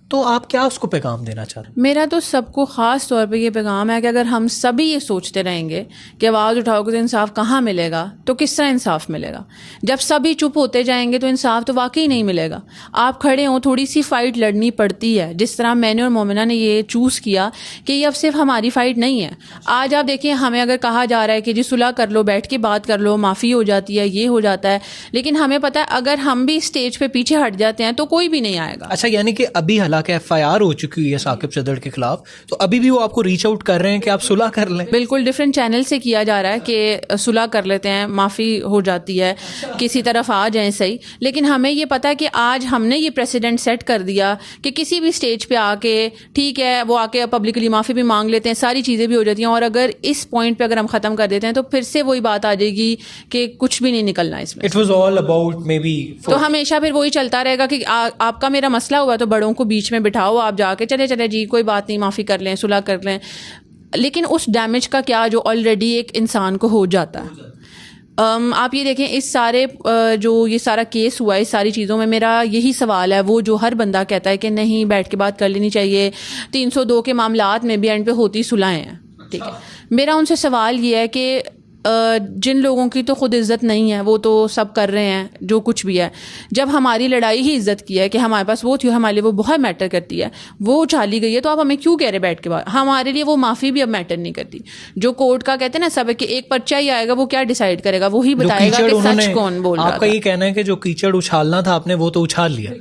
S1: تو آپ کیا اس کو پیغام دینا چاہتے ہیں؟
S2: میرا تو سب کو خاص طور پہ یہ پیغام ہے کہ اگر ہم سبھی یہ سوچتے رہیں گے کہ آواز اٹھاؤ گے تو انصاف کہاں ملے گا, تو کس طرح انصاف ملے گا. جب سبھی چپ ہوتے جائیں گے تو انصاف تو واقعی نہیں ملے گا. آپ کھڑے ہوں, تھوڑی سی فائٹ لڑنی پڑتی ہے, جس طرح میں نے اور مومنہ نے یہ چوز کیا کہ یہ اب صرف ہماری فائٹ نہیں ہے. آج آپ دیکھیں, ہمیں اگر کہا جا رہا ہے کہ جی صلح کر لو, بیٹھ کے بات کر لو, معافی ہو جاتی ہے, یہ ہو جاتا ہے, لیکن ہمیں پتہ ہے اگر ہم بھی اسٹیج پہ پیچھے ہٹ جاتے ہیں تو کوئی بھی نہیں آئے گا.
S1: اچھا, یعنی کہ ابھی حالانکہ FIR ہو چکی ہوئی ہے ثاقب صدر کے خلاف, تو ابھی بھی وہ آپ کو ریچ آؤٹ کر رہے ہیں کہ آپ صلح کر لیں؟
S2: بالکل ڈفرینٹ چینل سے کیا جا رہا ہے کہ صلح کر لیتے ہیں, معافی ہو جاتی ہے, کسی طرف آ جائیں صحیح. لیکن ہمیں یہ پتا ہے کہ آج ہم نے یہ پریسیڈنٹ سیٹ کر دیا کہ کسی بھی اسٹیج پہ آ کے ٹھیک ہے وہ آ کے پبلکلی معافی بھی مانگ لیتے ہیں, ساری چیزیں بھی ہو جاتی ہیں, اور اگر اس پوائنٹ پہ اگر ہم ختم کر دیتے ہیں تو پھر سے وہی بات آ جائے گی کہ کچھ بھی نہیں نکلنا اس میں.
S1: It was all about maybe
S2: تو ہمیشہ پھر وہی چلتا رہے گا کہ آپ کا میرا مسئلہ ہوا تو بڑوں کو بیچ میں بٹھاؤ, آپ جا کے چلے جی کوئی بات نہیں, معافی کر لیں, صلح کر لیں. لیکن اس ڈیمیج کا کیا جو آلریڈی ایک انسان کو ہو جاتا ہے. آپ یہ دیکھیں اس سارے جو یہ سارا کیس ہوا ہے, اس ساری چیزوں میں میرا یہی سوال ہے, وہ جو ہر بندہ کہتا ہے کہ نہیں بیٹھ کے بات کر لینی چاہیے, 302 کے معاملات میں بھی اینڈ پہ ہوتی صلحیں ہیں, ٹھیک ہے. میرا ان سے سوال یہ ہے کہ جن لوگوں کی تو خود عزت نہیں ہے وہ تو سب کر رہے ہیں جو کچھ بھی ہے. جب ہماری لڑائی ہی عزت کی ہے کہ ہمارے پاس وہ تھی, ہمارے لیے وہ بہت میٹر کرتی ہے, وہ اچھالی گئی ہے, تو آپ ہمیں کیوں کہہ رہے بیٹھ کے بعد؟ ہمارے لیے وہ معافی بھی اب میٹر نہیں کرتی. جو کورٹ کا کہتے ہیں نا سب کہ ایک پرچہ ہی آئے گا, وہ کیا ڈیسائیڈ کرے گا؟ وہی بتائے گا کہ سچ کون بول رہا تھا.
S1: آپ کا یہ کہنا ہے کہ جو کیچڑ اچھالنا تھا آپ نے وہ تو اچھال لیا,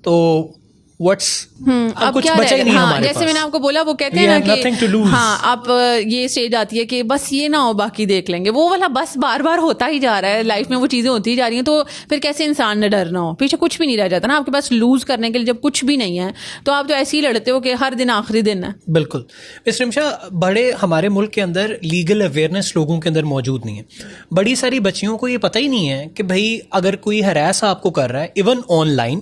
S1: تو
S2: اب کیا رہے گا؟ ہاں جیسے میں نے آپ کو بولا, وہ کہتے ہیں نا کہ ہاں آپ یہ اسٹیج آتی ہے کہ بس یہ نہ ہو باقی دیکھ لیں گے, وہ والا بس بار بار ہوتا ہی جا رہا ہے لائف میں, وہ چیزیں ہوتی ہی جا رہی ہیں. تو پھر کیسے انسان نہ ڈرنا ہو, پیچھے کچھ بھی نہیں رہ جاتا نا آپ کے پاس لوز کرنے کے لیے. جب کچھ بھی نہیں ہے تو آپ تو ایسے ہی لڑتے ہو کہ ہر دن آخری دن ہے.
S1: بالکل. مسٹر رمشا, بڑے ہمارے ملک کے اندر لیگل اویئرنیس لوگوں کے اندر موجود نہیں ہے. بڑی ساری بچیوں کو یہ پتہ ہی نہیں ہے کہ بھائی اگر کوئی ہراس آپ کو کر رہا ہے, ایون آن لائن,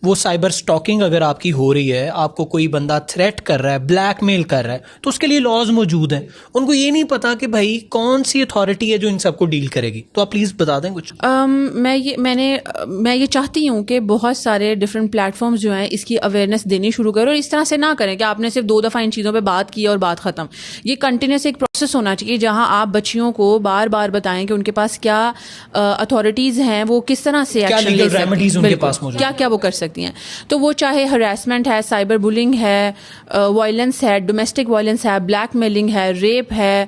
S1: وہ سائبر سٹاکنگ اگر آپ کی ہو رہی ہے, آپ کو کوئی بندہ تھریٹ کر رہا ہے, بلیک میل کر رہا ہے, تو اس کے لیے لاز موجود ہیں. ان کو یہ نہیں پتا کہ بھائی کون سی اتھارٹی ہے جو ان سب کو ڈیل کرے گی. تو آپ پلیز بتا دیں کچھ.
S2: میں یہ چاہتی ہوں کہ بہت سارے ڈفرینٹ پلیٹ فارمز جو ہیں اس کی اویئرنیس دینی شروع کریں, اور اس طرح سے نہ کریں کہ آپ نے صرف 2 دفعہ ان چیزوں پہ بات کی اور بات ختم. یہ کنٹینیوس ایک پروسیس ہونا چاہیے جہاں آپ بچیوں کو بار بار بتائیں کہ ان کے پاس کیا اتھارٹیز ہیں, وہ کس طرح سے ایکشن لے سکتی ہیں, کیا وہ کر سکتی ہیں. تو وہ چاہے ہراسمنٹ ہے, سائبر بلنگ ہے, وائلنس ہے, ڈومیسٹک وائلنس ہے, بلیک میلنگ ہے, ریپ ہے,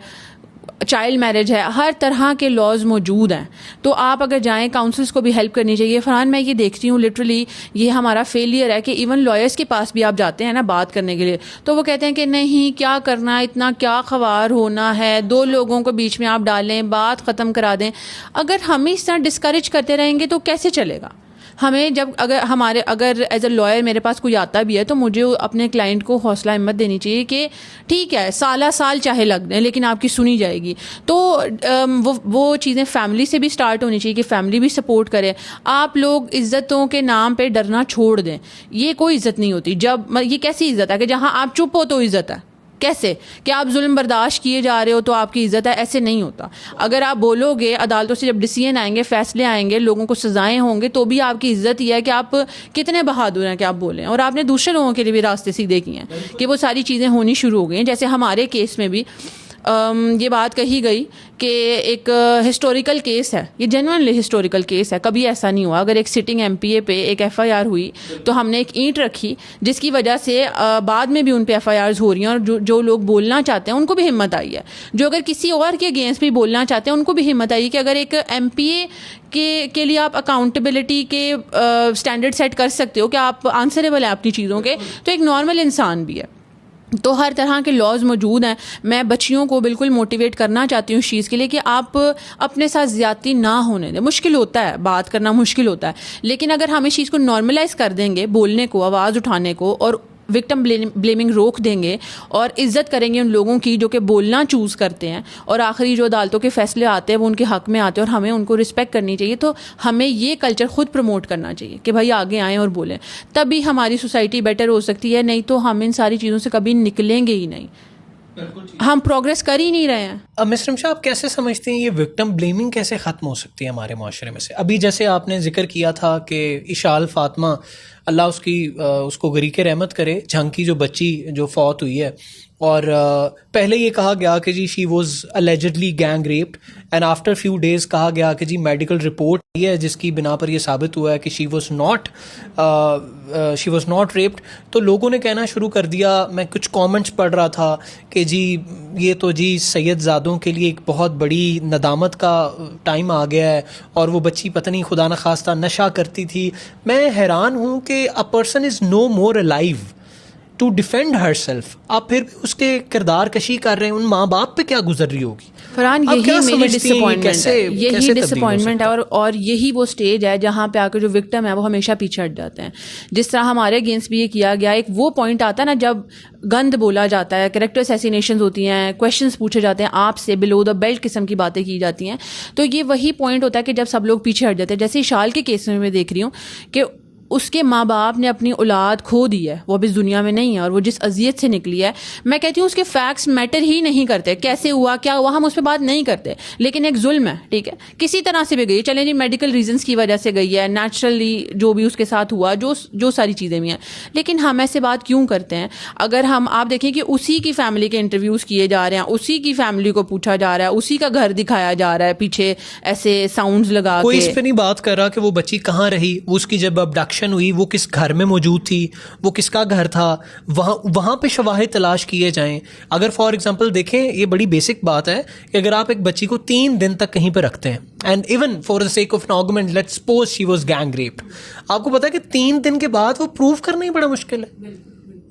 S2: چائلڈ میرج ہے, ہر طرح کے لاز موجود ہیں. تو آپ اگر جائیں, کاؤنسلس کو بھی ہیلپ کرنی چاہیے. فرحان میں یہ دیکھتی ہوں لٹرلی یہ ہمارا فیلئر ہے کہ ایون لائرس کے پاس بھی آپ جاتے ہیں نا بات کرنے کے لیے, تو وہ کہتے ہیں کہ نہیں کیا کرنا, اتنا کیا خوار ہونا ہے, 2 لوگوں کو بیچ میں آپ ڈالیں, بات ختم کرا دیں. اگر ہم اس طرح ڈسکریج کرتے رہیں گے تو کیسے چلے گا؟ ہمیں جب اگر ایز اے لائر میرے پاس کوئی آتا بھی ہے تو مجھے اپنے کلائنٹ کو حوصلہ ہمت دینی چاہیے کہ ٹھیک ہے سال چاہے لگ دیں لیکن آپ کی سنی جائے گی. تو وہ چیزیں فیملی سے بھی اسٹارٹ ہونی چاہیے کہ فیملی بھی سپورٹ کرے. آپ لوگ عزتوں کے نام پہ ڈرنا چھوڑ دیں. یہ کوئی عزت نہیں ہوتی. جب یہ کیسی عزت ہے کہ جہاں آپ چپ ہو تو عزت ہے؟ کیسے کہ آپ ظلم برداشت کیے جا رہے ہو تو آپ کی عزت ہے؟ ایسے نہیں ہوتا. اگر آپ بولو گے, عدالتوں سے جب ڈیسیژن آئیں گے, فیصلے آئیں گے, لوگوں کو سزائیں ہوں گے, تو بھی آپ کی عزت یہ ہے کہ آپ کتنے بہادر ہیں کہ آپ بولیں. اور آپ نے دوسرے لوگوں کے لیے بھی راستے سیدھے کیے ہیں کہ وہ ساری چیزیں ہونی شروع ہو گئی ہیں. جیسے ہمارے کیس میں بھی یہ بات کہی گئی کہ ایک ہسٹوریکل کیس ہے, یہ جینوئنلی ہسٹوریکل کیس ہے, کبھی ایسا نہیں ہوا. اگر ایک سٹنگ ایم پی اے پہ ایک ایف آئی آر ہوئی تو ہم نے ایک اینٹ رکھی جس کی وجہ سے بعد میں بھی ان پہ ایف آئی آرز ہو رہی ہیں, اور جو لوگ بولنا چاہتے ہیں ان کو بھی ہمت آئی ہے. جو اگر کسی اور کے اگینسٹ بھی بولنا چاہتے ہیں ان کو بھی ہمت آئی کہ اگر ایک ایم پی اے کے لیے آپ اکاؤنٹیبلٹی کے اسٹینڈرڈ سیٹ کر سکتے ہو کہ آپ آنسریبل ہیں اپنی چیزوں کے, تو ایک نارمل انسان بھی ہے. تو ہر طرح کے لاز موجود ہیں. میں بچیوں کو بالکل موٹیویٹ کرنا چاہتی ہوں اس چیز کے لیے کہ آپ اپنے ساتھ زیادتی نہ ہونے دیں. مشکل ہوتا ہے, بات کرنا مشکل ہوتا ہے, لیکن اگر ہم اس چیز کو نارملائز کر دیں گے, بولنے کو, آواز اٹھانے کو, اور وکٹم بلیمنگ روک دیں گے اور عزت کریں گے ان لوگوں کی جو کہ بولنا چوز کرتے ہیں, اور آخری جو عدالتوں کے فیصلے آتے ہیں وہ ان کے حق میں آتے ہیں, اور ہمیں ان کو رسپیکٹ کرنی چاہیے. تو ہمیں یہ کلچر خود پروموٹ کرنا چاہیے کہ بھائی آگے آئیں اور بولیں, تبھی ہماری سوسائٹی بیٹر ہو سکتی ہے. نہیں تو ہم ان ساری چیزوں سے کبھی نکلیں گے ہی نہیں, ہم پروگریس کر ہی نہیں رہے ہیں.
S1: مسٹر رمشا, آپ کیسے سمجھتے ہیں یہ وکٹم بلیمنگ کیسے ختم ہو سکتی ہے ہمارے معاشرے میں سے؟ ابھی جیسے آپ نے ذکر کیا تھا کہ اشال فاطمہ, اللہ اس کو غریق رحمت کرے, جھنگ کی جو بچی جو فوت ہوئی ہے, اور پہلے یہ کہا گیا کہ جی she was allegedly gang raped, and after few days کہا گیا کہ جی میڈیکل رپورٹ یہ ہے جس کی بنا پر یہ ثابت ہوا ہے کہ شی واز ناٹ ریپڈ. تو لوگوں نے کہنا شروع کر دیا, میں کچھ کامنٹس پڑھ رہا تھا کہ جی یہ تو جی سید زادوں کے لیے ایک بہت بڑی ندامت کا ٹائم آ گیا ہے, اور وہ بچی پتہ نہیں خدا نخواستہ نشہ کرتی تھی. میں حیران ہوں کہ a person is no more alive to defend herself. آپ پھر بھی اس کے کردار کشی کر رہے ہیں, ان ماں باپ پہ کیا گزر رہی ہوگی؟
S2: فرحان یہی میری ڈسپوائنٹمنٹ ہے, یہی ڈسپوائنٹمنٹ ہے, اور یہی وہ سٹیج ہے جہاں پہ آ کے جو وکٹم ہے وہ ہمیشہ پیچھے ہٹ جاتے ہیں. جس طرح ہمارے اگینسٹ بھی یہ کیا گیا, ایک وہ پوائنٹ آتا ہے نا جب گند بولا جاتا ہے, کریکٹر اسیسینیشنز ہوتی ہیں, کویشچنس پوچھے جاتے ہیں آپ سے, بلو دا بیلٹ قسم کی باتیں کی جاتی ہیں. تو یہ وہی پوائنٹ ہوتا ہے کہ جب سب لوگ پیچھے ہٹ جاتے ہیں. جیسے اشال کے کیس میں دیکھ رہی ہوں کہ اس کے ماں باپ نے اپنی اولاد کھو دی ہے, وہ اب اس دنیا میں نہیں ہے, اور وہ جس اذیت سے نکلی ہے, میں کہتی ہوں اس کے فیکٹس میٹر ہی نہیں کرتے, کیسے ہوا کیا ہوا ہم اس پہ بات نہیں کرتے, لیکن ایک ظلم ہے, ٹھیک ہے, کسی طرح سے بھی گئی, چلیں جی میڈیکل ریزنس کی وجہ سے گئی ہے, نیچرلی جو بھی اس کے ساتھ ہوا, جو ساری چیزیں بھی ہیں, لیکن ہم ایسے بات کیوں کرتے ہیں؟ اگر آپ دیکھیں کہ اسی کی فیملی کے انٹرویوز کیے جا رہے ہیں, اسی کی فیملی کو پوچھا جا رہا ہے, اسی کا گھر دکھایا جا رہا ہے پیچھے ایسے ساؤنڈز لگا کے,
S1: کوئی اس پہ نہیں بات کر رہا کہ وہ بچی کہاں رہی, اس کی جب ابڈکشن ہوئی وہ کس گھر میں موجود تھی, وہ کس کا گھر تھا, وہاں پہ شواہد تلاش کیے جائیں. اگر فار ایگزامپل دیکھیں, یہ بڑی بیسک بات ہے کہ اگر آپ ایک بچی کو 3 دن تک کہیں پہ رکھتے ہیں, and even for the seek of an argument let's suppose she was gang rapid, آپ کو پتا ہے کہ 3 دن کے بعد وہ پروو کرنا ہی بڑا مشکل ہے,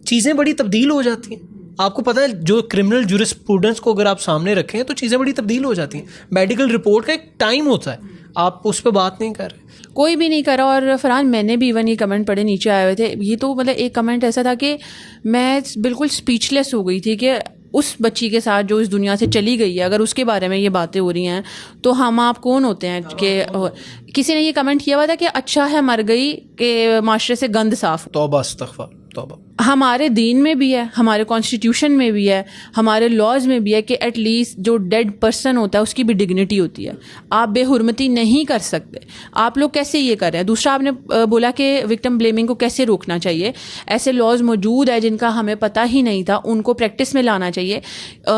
S1: چیزیں بڑی تبدیل ہو جاتی ہیں. آپ کو پتا ہے جو کرمنل جورسپروڈنس کو اگر آپ سامنے رکھیں تو چیزیں بڑی تبدیل ہو جاتی ہیں. میڈیکل رپورٹ کا ایک ٹائم ہوتا ہے, آپ اس پہ بات نہیں کر رہے,
S2: کوئی بھی نہیں کرا. اور فرحان میں نے بھی ایون یہ کمنٹ پڑھے نیچے آئے ہوئے تھے, یہ تو مطلب ایک کمنٹ ایسا تھا کہ میں بالکل اسپیچ لیس ہو گئی تھی کہ اس بچی کے ساتھ جو اس دنیا سے چلی گئی ہے, اگر اس کے بارے میں یہ باتیں ہو رہی ہیں تو ہم آپ کون ہوتے ہیں کہ کسی نے یہ کمنٹ کیا ہوا تھا کہ اچھا ہے مر گئی کہ معاشرے سے گند صاف.
S1: توبہ استغفار توبہ.
S2: ہمارے دین میں بھی ہے, ہمارے کانسٹیٹیوشن میں بھی ہے, ہمارے لاز میں بھی ہے کہ ایٹ لیسٹ جو ڈیڈ پرسن ہوتا ہے اس کی بھی ڈگنیٹی ہوتی ہے. آپ بے حرمتی نہیں کر سکتے. آپ لوگ کیسے یہ کر رہے ہیں؟ دوسرا آپ نے بولا کہ وکٹم بلیمنگ کو کیسے روکنا چاہیے. ایسے لاز موجود ہے جن کا ہمیں پتہ ہی نہیں تھا, ان کو پریکٹس میں لانا چاہیے.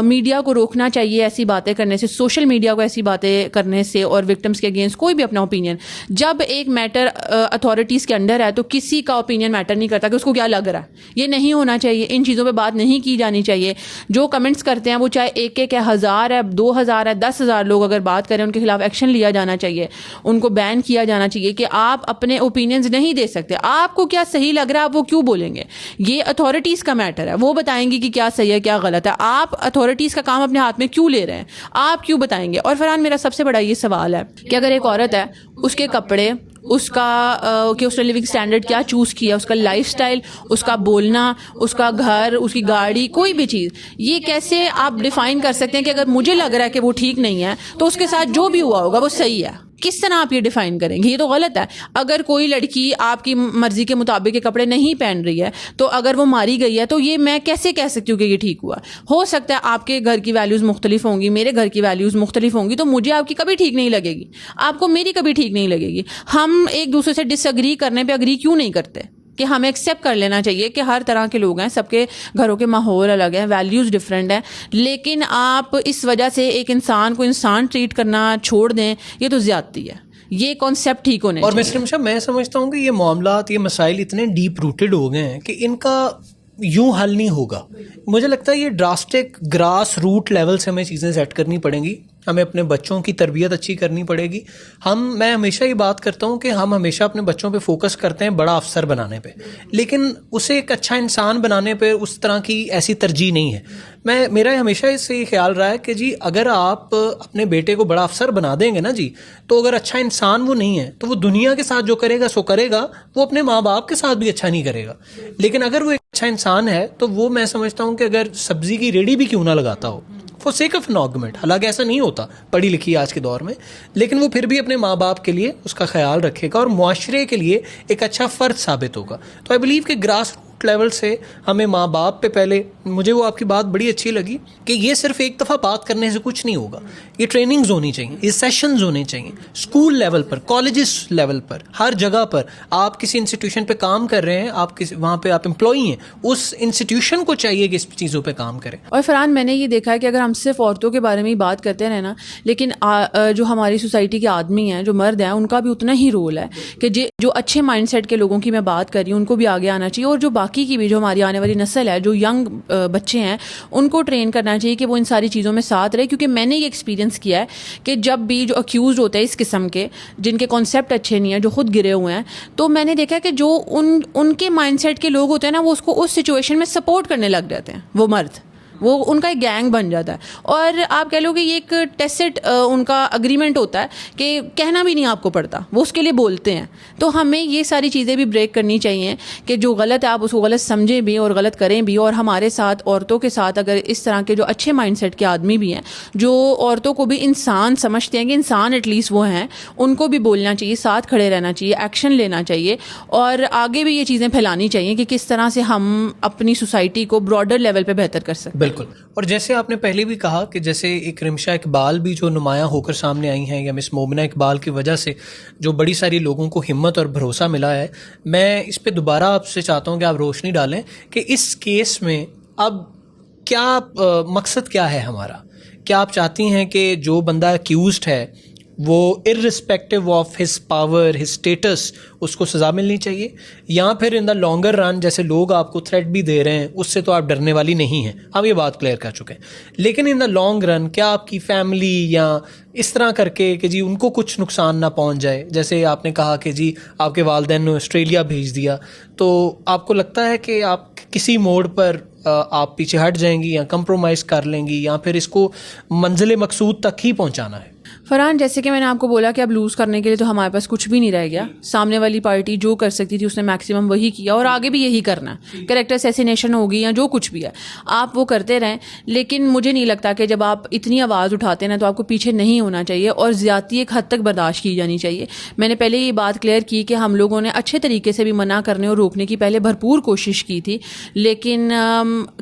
S2: میڈیا کو روکنا چاہیے ایسی باتیں کرنے سے, سوشل میڈیا کو ایسی باتیں کرنے سے, اور وکٹمس کے اگینسٹ کوئی بھی اپنا اوپینین. جب ایک میٹر اتھارٹیز کے انڈر ہے تو کسی کا اوپینین میٹر نہیں کرتا کہ اس کو کیا لگ رہا ہے. یہ نہیں ہونا چاہیے, ان چیزوں پہ بات نہیں کی جانی چاہیے. جو کمنٹس کرتے ہیں وہ چاہے ایک ہے, 1000 ہے, 2000 ہے, 10,000 لوگ اگر بات کریں ان کے خلاف ایکشن لیا جانا چاہیے, ان کو بین کیا جانا چاہیے کہ آپ اپنے اوپینینز نہیں دے سکتے. آپ کو کیا صحیح لگ رہا ہے آپ وہ کیوں بولیں گے؟ یہ اتھارٹیز کا میٹر ہے, وہ بتائیں گی کہ کیا صحیح ہے کیا غلط ہے. آپ اتھارٹیز کا کام اپنے ہاتھ میں کیوں لے رہے ہیں؟ آپ کیوں بتائیں گے؟ اور فرحان میرا سب سے بڑا یہ سوال ہے کہ اگر ایک عورت ہے, اس کے کپڑے, اس کا کہ اس نے لیونگ اسٹینڈرڈ کیا چوز کیا, اس کا لائف اسٹائل, اس کا بولنا, اس کا گھر, اس کی گاڑی, کوئی بھی چیز, یہ کیسے آپ ڈیفائن کر سکتے ہیں کہ اگر مجھے لگ رہا ہے کہ وہ ٹھیک نہیں ہے تو اس کے ساتھ جو بھی ہوا ہوگا وہ صحیح ہے؟ کس طرح آپ یہ ڈیفائن کریں گے؟ یہ تو غلط ہے. اگر کوئی لڑکی آپ کی مرضی کے مطابق کے کپڑے نہیں پہن رہی ہے تو اگر وہ ماری گئی ہے تو یہ میں کیسے کہہ سکتی ہوں کہ یہ ٹھیک ہوا؟ ہو سکتا ہے آپ کے گھر کی ویلیوز مختلف ہوں گی, میرے گھر کی ویلیوز مختلف ہوں گی, تو مجھے آپ کی کبھی ٹھیک نہیں لگے گی, آپ کو میری کبھی ٹھیک نہیں لگے گی. ہم ایک دوسرے سے ڈس ایگری کرنے پہ اگری کیوں نہیں کرتے کہ ہمیں ایکسیپٹ کر لینا چاہیے کہ ہر طرح کے لوگ ہیں, سب کے گھروں کے ماحول الگ ہیں, ویلیوز ڈفرینٹ ہیں, لیکن آپ اس وجہ سے ایک انسان کو انسان ٹریٹ کرنا چھوڑ دیں, یہ تو زیادتی ہے. یہ کانسیپٹ ٹھیک ہونے
S1: اور مسٹر مشا, میں سمجھتا ہوں کہ یہ معاملات, یہ مسائل اتنے ڈیپ روٹڈ ہو گئے ہیں کہ ان کا یوں حل نہیں ہوگا. مجھے لگتا ہے یہ ڈراسٹک گراس روٹ لیول سے ہمیں چیزیں سیٹ کرنی پڑیں گی. ہمیں اپنے بچوں کی تربیت اچھی کرنی پڑے گی. میں ہمیشہ یہ بات کرتا ہوں کہ ہم ہمیشہ اپنے بچوں پہ فوکس کرتے ہیں بڑا افسر بنانے پہ, لیکن اسے ایک اچھا انسان بنانے پہ اس طرح کی ایسی ترجیح نہیں ہے. میرا ہمیشہ اس سے یہ خیال رہا ہے کہ جی اگر آپ اپنے بیٹے کو بڑا افسر بنا دیں گے نا جی, تو اگر اچھا انسان وہ نہیں ہے تو وہ دنیا کے ساتھ جو کرے گا سو کرے گا, وہ اپنے ماں باپ کے ساتھ بھی اچھا نہیں کرے گا. لیکن اگر وہ ایک اچھا انسان ہے تو وہ, میں سمجھتا ہوں کہ اگر سبزی کی ریڑھی بھی کیوں نہ لگاتا ہو for sake of an argument, حالانکہ ایسا نہیں ہوتا پڑھی لکھی آج کے دور میں, لیکن وہ پھر بھی اپنے ماں باپ کے لیے اس کا خیال رکھے گا اور معاشرے کے لیے ایک اچھا فرد ثابت ہوگا. تو آئی بلیو کہ گراس روٹ لیول سے ہمیں ماں باپ پہ پہلے, مجھے وہ آپ کی بات بڑی اچھی لگی کہ یہ صرف ایک دفعہ بات کرنے سے کچھ نہیں ہوگا. یہ ٹریننگز ہونی چاہیے, یہ سیشنز ہونے چاہیے, اسکول لیول پر, کالجز لیول پر, ہر جگہ پر. آپ کسی انسٹیٹیوشن پہ کام کر رہے ہیں, آپ وہاں پہ آپ امپلائی ہیں, اس انسٹیٹیوشن کو چاہیے کہ اس چیزوں پہ کام کریں.
S2: اور فرحان میں نے یہ دیکھا ہے کہ اگر ہم صرف عورتوں کے بارے میں ہی بات کرتے رہے نا, لیکن جو ہماری سوسائٹی کے آدمی ہیں, جو مرد ہیں, ان کا بھی اتنا ہی رول ہے کہ جو اچھے مائنڈ سیٹ کے لوگوں کی میں بات کر رہی ہوں ان کو بھی آگے آنا چاہیے, اور جو باقی کی بھی جو ہماری آنے والی نسل ہے, جو ینگ بچے ہیں, ان کو ٹرین کرنا چاہیے کہ وہ ان ساری چیزوں میں ساتھ رہے. کیونکہ میں نے یہ ایکسپیرینس کیا ہے کہ جب بھی جو اکیوزڈ ہوتے ہیں اس قسم کے, جن کے کانسیپٹ اچھے نہیں ہیں, جو خود گرے ہوئے ہیں, تو میں نے دیکھا کہ جو ان کے مائنڈ سیٹ کے لوگ ہوتے ہیں نا, وہ اس کو اس سچویشن میں سپورٹ کرنے لگ جاتے ہیں, وہ مرد وہ ان کا ایک گینگ بن جاتا ہے. اور آپ کہہ لو کہ یہ ایک ٹیسٹ ان کا اگریمنٹ ہوتا ہے کہ کہنا بھی نہیں آپ کو پڑتا, وہ اس کے لیے بولتے ہیں. تو ہمیں یہ ساری چیزیں بھی بریک کرنی چاہیے کہ جو غلط ہے آپ اس کو غلط سمجھیں بھی اور غلط کریں بھی. اور ہمارے ساتھ عورتوں کے ساتھ اگر اس طرح کے جو اچھے مائنڈ سیٹ کے آدمی بھی ہیں, جو عورتوں کو بھی انسان سمجھتے ہیں کہ انسان ایٹ لیسٹ وہ ہیں, ان کو بھی بولنا چاہیے, ساتھ کھڑے رہنا چاہیے, ایکشن لینا چاہیے, اور آگے بھی یہ چیزیں پھیلانی چاہیے کہ کس طرح سے ہم اپنی سوسائٹی کو براڈر لیول پہ بہتر کر سکتے ہیں.
S1: بالکل. اور جیسے آپ نے پہلے بھی کہا کہ جیسے ایک رمشا اقبال بھی جو نمایاں ہو کر سامنے آئی ہیں, یا مس مومنہ اقبال کی وجہ سے جو بڑی ساری لوگوں کو ہمت اور بھروسہ ملا ہے, میں اس پہ دوبارہ آپ سے چاہتا ہوں کہ آپ روشنی ڈالیں کہ اس کیس میں اب کیا مقصد کیا ہے ہمارا. کیا آپ چاہتی ہیں کہ جو بندہ ایکیوزڈ ہے وہ irrespective of his power, his status, اس کو سزا ملنی چاہیے, یا پھر ان دا لانگر رن جیسے لوگ آپ کو تھریٹ بھی دے رہے ہیں اس سے تو آپ ڈرنے والی نہیں ہیں, ہم یہ بات کلیئر کر چکے ہیں, لیکن ان دا لانگ رن کیا آپ کی فیملی یا اس طرح کر کے کہ جی ان کو کچھ نقصان نہ پہنچ جائے, جیسے آپ نے کہا کہ جی آپ کے والدین نے آسٹریلیا بھیج دیا, تو آپ کو لگتا ہے کہ آپ کسی موڑ پر آپ پیچھے ہٹ جائیں گی یا کمپرومائز کر لیں گی, یا پھر اس کو منزل مقصود تک ہی پہنچانا ہے؟
S2: فرحان, جیسے کہ میں نے آپ کو بولا کہ اب لوز کرنے کے لیے تو ہمارے پاس کچھ بھی نہیں رہ گیا. سامنے والی پارٹی جو کر سکتی تھی اس نے میکسیمم وہی کیا, اور آگے بھی یہی کرنا ہے. کریکٹر اسیسینیشن ہوگی یا جو کچھ بھی ہے آپ وہ کرتے رہیں, لیکن مجھے نہیں لگتا کہ جب آپ اتنی آواز اٹھاتے ہیں تو آپ کو پیچھے نہیں ہونا چاہیے, اور زیادتی ایک حد تک برداشت کی جانی چاہیے. میں نے پہلے یہ بات کلیئر کی کہ ہم لوگوں نے اچھے طریقے سے بھی منع کرنے اور روکنے کی پہلے بھرپور کوشش کی تھی, لیکن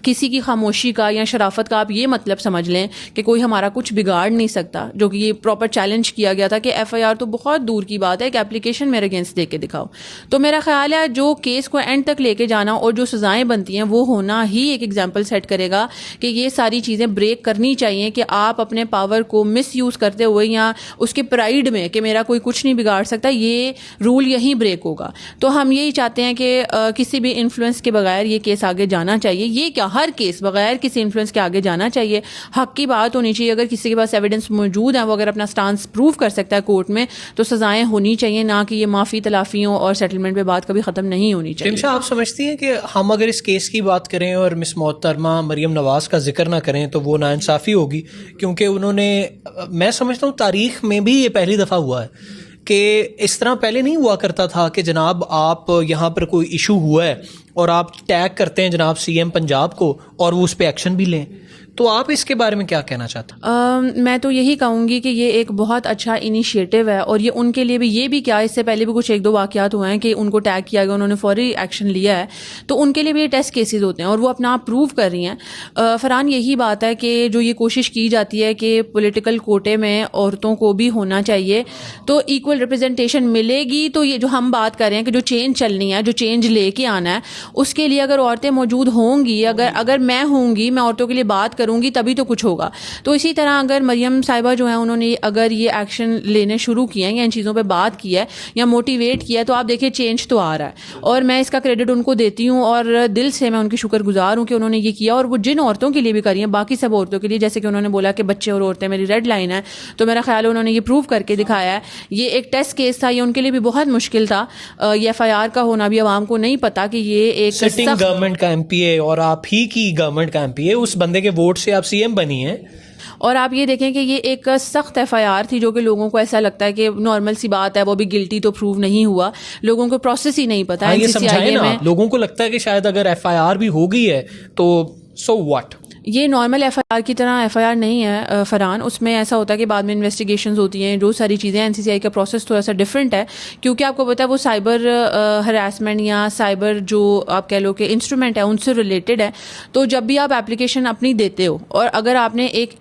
S2: کسی کی خاموشی کا یا شرافت کا آپ یہ مطلب سمجھ لیں کہ کوئی ہمارا کچھ بگاڑ نہیں سکتا, جو کہ یہ پراپر چیلنج کیا گیا تھا کہ ایف آئی آر تو بہت دور کی بات ہے, کہ اپلیکیشن میرے اگینسٹ دے کے دکھاؤ. تو میرا خیال ہے جو کیس کو اینڈ تک لے کے جانا اور جو سزائیں بنتی ہیں وہ ہونا ہی ایک ایگزامپل سیٹ کرے گا کہ یہ ساری چیزیں بریک کرنی چاہیے, کہ آپ اپنے پاور کو مس یوز کرتے ہوئے یا اس کے پرائڈ میں کہ میرا کوئی کچھ نہیں بگاڑ سکتا, یہ رول یہیں بریک ہوگا. تو ہم یہی چاہتے ہیں کہ کسی بھی انفلوئنس کے بغیر یہ کیس آگے جانا چاہیے. یہ کیا, ہر کیس بغیر کسی انفلوئنس کے آگے جانا چاہیے. حق کی بات ہونی چاہیے, اگر کسی کے پاس ایویڈنس موجود ہے وہ اگر اپنا سٹانس پروو کر سکتا ہے کورٹ میں تو سزائیں ہونی چاہیے, نہ کہ یہ معافی تلافیوں اور سیٹلمنٹ پہ بات کبھی ختم نہیں ہونی چاہیے.
S1: رمشا, آپ سمجھتی ہیں کہ ہم اگر اس کیس کی بات کریں اور مس محترمہ مریم نواز کا ذکر نہ کریں تو وہ ناانصافی ہوگی, کیونکہ انہوں نے, میں سمجھتا ہوں تاریخ میں بھی یہ پہلی دفعہ ہوا ہے کہ اس طرح پہلے نہیں ہوا کرتا تھا کہ جناب آپ یہاں پر کوئی ایشو ہوا ہے اور آپ ٹیگ کرتے ہیں جناب سی ایم پنجاب کو اور وہ اس پہ ایکشن بھی لیں. تو آپ اس کے بارے میں کیا کہنا چاہتے ہیں؟
S2: میں تو یہی کہوں گی کہ یہ ایک بہت اچھا انیشیٹو ہے, اور یہ ان کے لیے بھی, یہ بھی کیا اس سے پہلے بھی کچھ ایک دو واقعات ہوئے ہیں کہ ان کو ٹیگ کیا گیا, انہوں نے فوری ایکشن لیا ہے, تو ان کے لیے بھی یہ ٹیسٹ کیسز ہوتے ہیں اور وہ اپنا آپ پروو کر رہی ہیں. فرحان, یہی بات ہے کہ جو یہ کوشش کی جاتی ہے کہ پولیٹیکل کوٹے میں عورتوں کو بھی ہونا چاہیے تو ایکول ریپرزنٹیشن ملے گی, تو یہ جو ہم بات کر رہے ہیں کہ جو چینج چلنی ہے, جو چینج لے کے آنا ہے, اس کے لیے اگر عورتیں موجود ہوں گی, اگر میں ہوں گی, میں عورتوں کے لیے بات کروں گی, تبھی تو کچھ ہوگا. تو اسی طرح اگر مریم صاحبہ جو ہیں انہوں نے اگر یہ ایکشن لینے شروع کیے ہیں یا ان چیزوں پہ بات کی ہے یا موٹیویٹ کیا ہے, تو آپ دیکھیں چینج تو آ رہا ہے, اور میں اس کا کریڈٹ ان کو دیتی ہوں, اور دل سے میں ان کی شکر گزار ہوں کہ انہوں نے یہ کیا. اور وہ جن عورتوں کے لیے بھی کری ہیں, باقی سب عورتوں کے لیے, جیسے کہ انہوں نے بولا کہ بچے اور عورتیں میری ریڈ لائن ہے, تو میرا خیال ہے انہوں نے یہ پروو کر کے دکھایا ہے. یہ ایک ٹیسٹ کیس تھا, یہ ان کے لیے بھی بہت مشکل تھا, یہ ایف آئی آر کا ہونا بھی عوام کو نہیں پتا کہ یہ ایک
S1: سٹنگ گورنمنٹ کا ایم پی اے اور آپ ہی کی گورنمنٹ کا ایم پی اے, اس بندے کے ووٹ سے آپ سی ایم بنی ہیں.
S2: اور آپ یہ دیکھیں کہ یہ ایک سخت ایف آئی آر تھی, جو کہ لوگوں کو ایسا لگتا ہے کہ نارمل سی بات ہے, وہ بھی گلٹی تو پروو نہیں ہوا, لوگوں کو پروسیس ہی نہیں پتا.
S1: یہ سمجھائیں نا, لوگوں کو لگتا ہے کہ شاید اگر ایف آئی آر بھی ہو گئی ہے تو سو واٹ.
S2: یہ نارمل ایف آئی آر کی طرح ایف آئی آر نہیں ہے فرحان, اس میں ایسا ہوتا ہے کہ بعد میں انویسٹیگیشنز ہوتی ہیں, جو ساری چیزیں. این سی سی آئی کا پروسیس تھوڑا سا ڈفرینٹ ہے, کیونکہ آپ کو پتا ہے وہ سائبر ہراسمنٹ یا سائبر جو آپ کہہ لو کہ انسٹرومنٹ ہے ان سے ریلیٹڈ ہے. تو جب بھی آپ اپلیکیشن اپنی دیتے ہو, اور اگر آپ نے ایک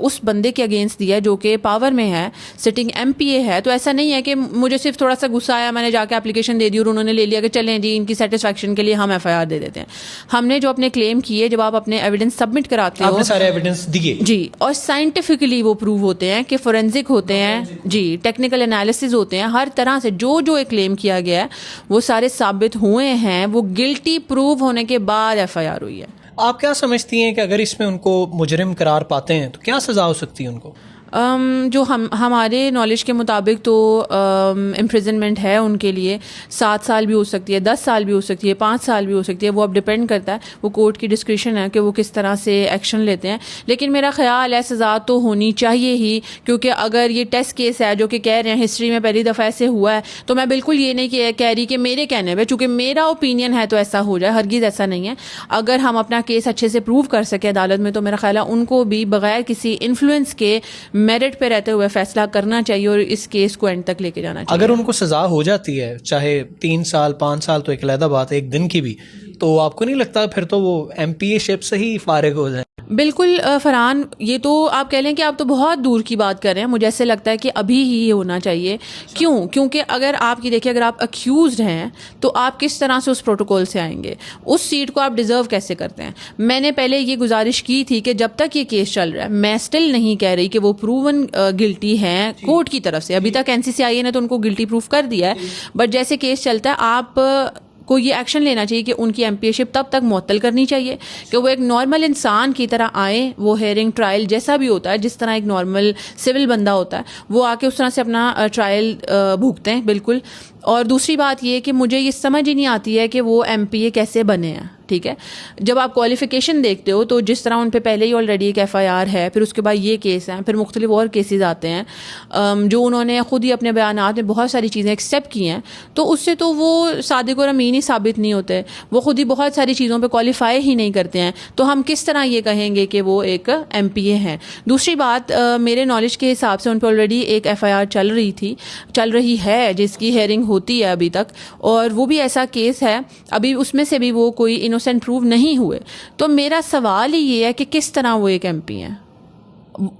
S2: اس بندے کے اگینسٹ دیا جو کہ پاور میں ہے, سٹنگ ایم پی اے ہے, تو ایسا نہیں ہے کہ مجھے صرف تھوڑا سا غصہ آیا, میں نے جا کے اپلیکیشن دے دی اور انہوں نے لے لیا کہ چلیں جی ان کی سیٹسفیکشن کے لیے ہم ایف آئی آر دے دیتے ہیں. ہم نے جو اپنے کلیم کیے, جب آپ اپنے ایویڈنس سبمٹ کراتے ہو,
S1: سارے ایویڈنس دیے
S2: جی, اور سائنٹیفکلی وہ پروو ہوتے ہیں, کہ فورینزک ہوتے ہیں جی, ٹیکنیکل انالیسز ہوتے ہیں, ہر طرح سے جو ایک کلیم کیا گیا ہے وہ سارے ثابت ہوئے ہیں, وہ گلٹی پروو ہونے کے بعد ایف آئی آر ہوئی ہے.
S1: آپ کیا سمجھتی ہیں کہ اگر اس میں ان کو مجرم قرار پاتے ہیں تو کیا سزا ہو سکتی ہے ان کو؟
S2: جو ہمارے نالج کے مطابق تو امپریزنمنٹ ہے ان کے لیے 7 سال بھی ہو سکتی ہے, 10 سال بھی ہو سکتی ہے, 5 سال بھی ہو سکتی ہے. وہ اب ڈپینڈ کرتا ہے, وہ کورٹ کی ڈسکریشن ہے کہ وہ کس طرح سے ایکشن لیتے ہیں. لیکن میرا خیال ہے سزا تو ہونی چاہیے ہی, کیونکہ اگر یہ ٹیسٹ کیس ہے جو کہ کہہ رہے ہیں ہسٹری میں پہلی دفعہ ایسے ہوا ہے, تو میں بالکل یہ نہیں کہہ رہی کہ میرے کہنے پہ, چونکہ میرا اوپینین ہے تو ایسا ہو جائے, ہرگز ایسا نہیں ہے. اگر ہم اپنا کیس اچھے سے پروو کر سکیں عدالت میں, تو میرا خیال ہے ان کو بھی بغیر کسی انفلوئنس کے میرٹ پہ رہتے ہوئے فیصلہ کرنا چاہیے اور اس کیس کو اینڈ تک لے کے جانا چاہیے.
S1: اگر ان کو سزا ہو جاتی ہے چاہے 3 سال 5 سال تو ایک علیحدہ بات ہے, 1 دن کی بھی, تو آپ کو نہیں لگتا پھر تو وہ ایم پی اے شپ سے ہی فارغ ہو جائیں؟
S2: بالکل فرحان, یہ تو آپ کہہ لیں کہ آپ تو بہت دور کی بات کر رہے ہیں. مجھے ایسے لگتا ہے کہ ابھی ہی ہونا چاہیے. کیونکہ اگر آپ کی دیکھیں, اگر آپ اکیوزڈ ہیں تو آپ کس طرح سے اس پروٹوکول سے آئیں گے, اس سیٹ کو آپ ڈیزرو کیسے کرتے ہیں. میں نے پہلے یہ گزارش کی تھی کہ جب تک یہ کیس چل رہا ہے, میں اسٹل نہیں کہہ رہی کہ وہ پروون گلٹی ہیں کورٹ کی طرف سے. ابھی تک این سی سی آئی اے نے تو ان کو گلٹی پروف کر دیا ہے, بٹ جیسے کیس چلتا ہے آپ کو یہ ایکشن لینا چاہیے کہ ان کی ایم پی اے شپ تب تک معطل کرنی چاہیے کہ وہ ایک نارمل انسان کی طرح آئیں. وہ ہیئرنگ ٹرائل جیسا بھی ہوتا ہے, جس طرح ایک نارمل سول بندہ ہوتا ہے, وہ آ کے اس طرح سے اپنا ٹرائل بھگتے ہیں. بالکل. اور دوسری بات یہ کہ مجھے یہ سمجھ ہی نہیں آتی ہے کہ وہ ایم پی اے کیسے بنے ہیں. ٹھیک ہے, جب آپ کوالیفیکیشن دیکھتے ہو تو جس طرح ان پہ پہلے ہی آلریڈی ایک ایف آئی آر ہے, پھر اس کے بعد یہ کیس ہیں, پھر مختلف اور کیسز آتے ہیں جو انہوں نے خود ہی اپنے بیانات میں بہت ساری چیزیں ایکسیپٹ کی ہیں, تو اس سے تو وہ صادق اور امین ہی ثابت نہیں ہوتے. وہ خود ہی بہت ساری چیزوں پہ کوالیفائی ہی نہیں کرتے ہیں, تو ہم کس طرح یہ کہیں گے کہ وہ ایک ایم پی اے ہیں. دوسری بات, میرے نالج کے حساب سے ان پہ آلریڈی ایک ایف آئی آر چل رہی ہے جس کی ہیئرنگ ہوتی ہے ابھی تک, اور وہ بھی ایسا کیس ہے ابھی اس میں سے بھی وہ کوئی انوسینٹ پروو نہیں ہوئے. تو میرا سوال ہی یہ ہے کہ کس طرح وہ ایک ایم پی ہیں,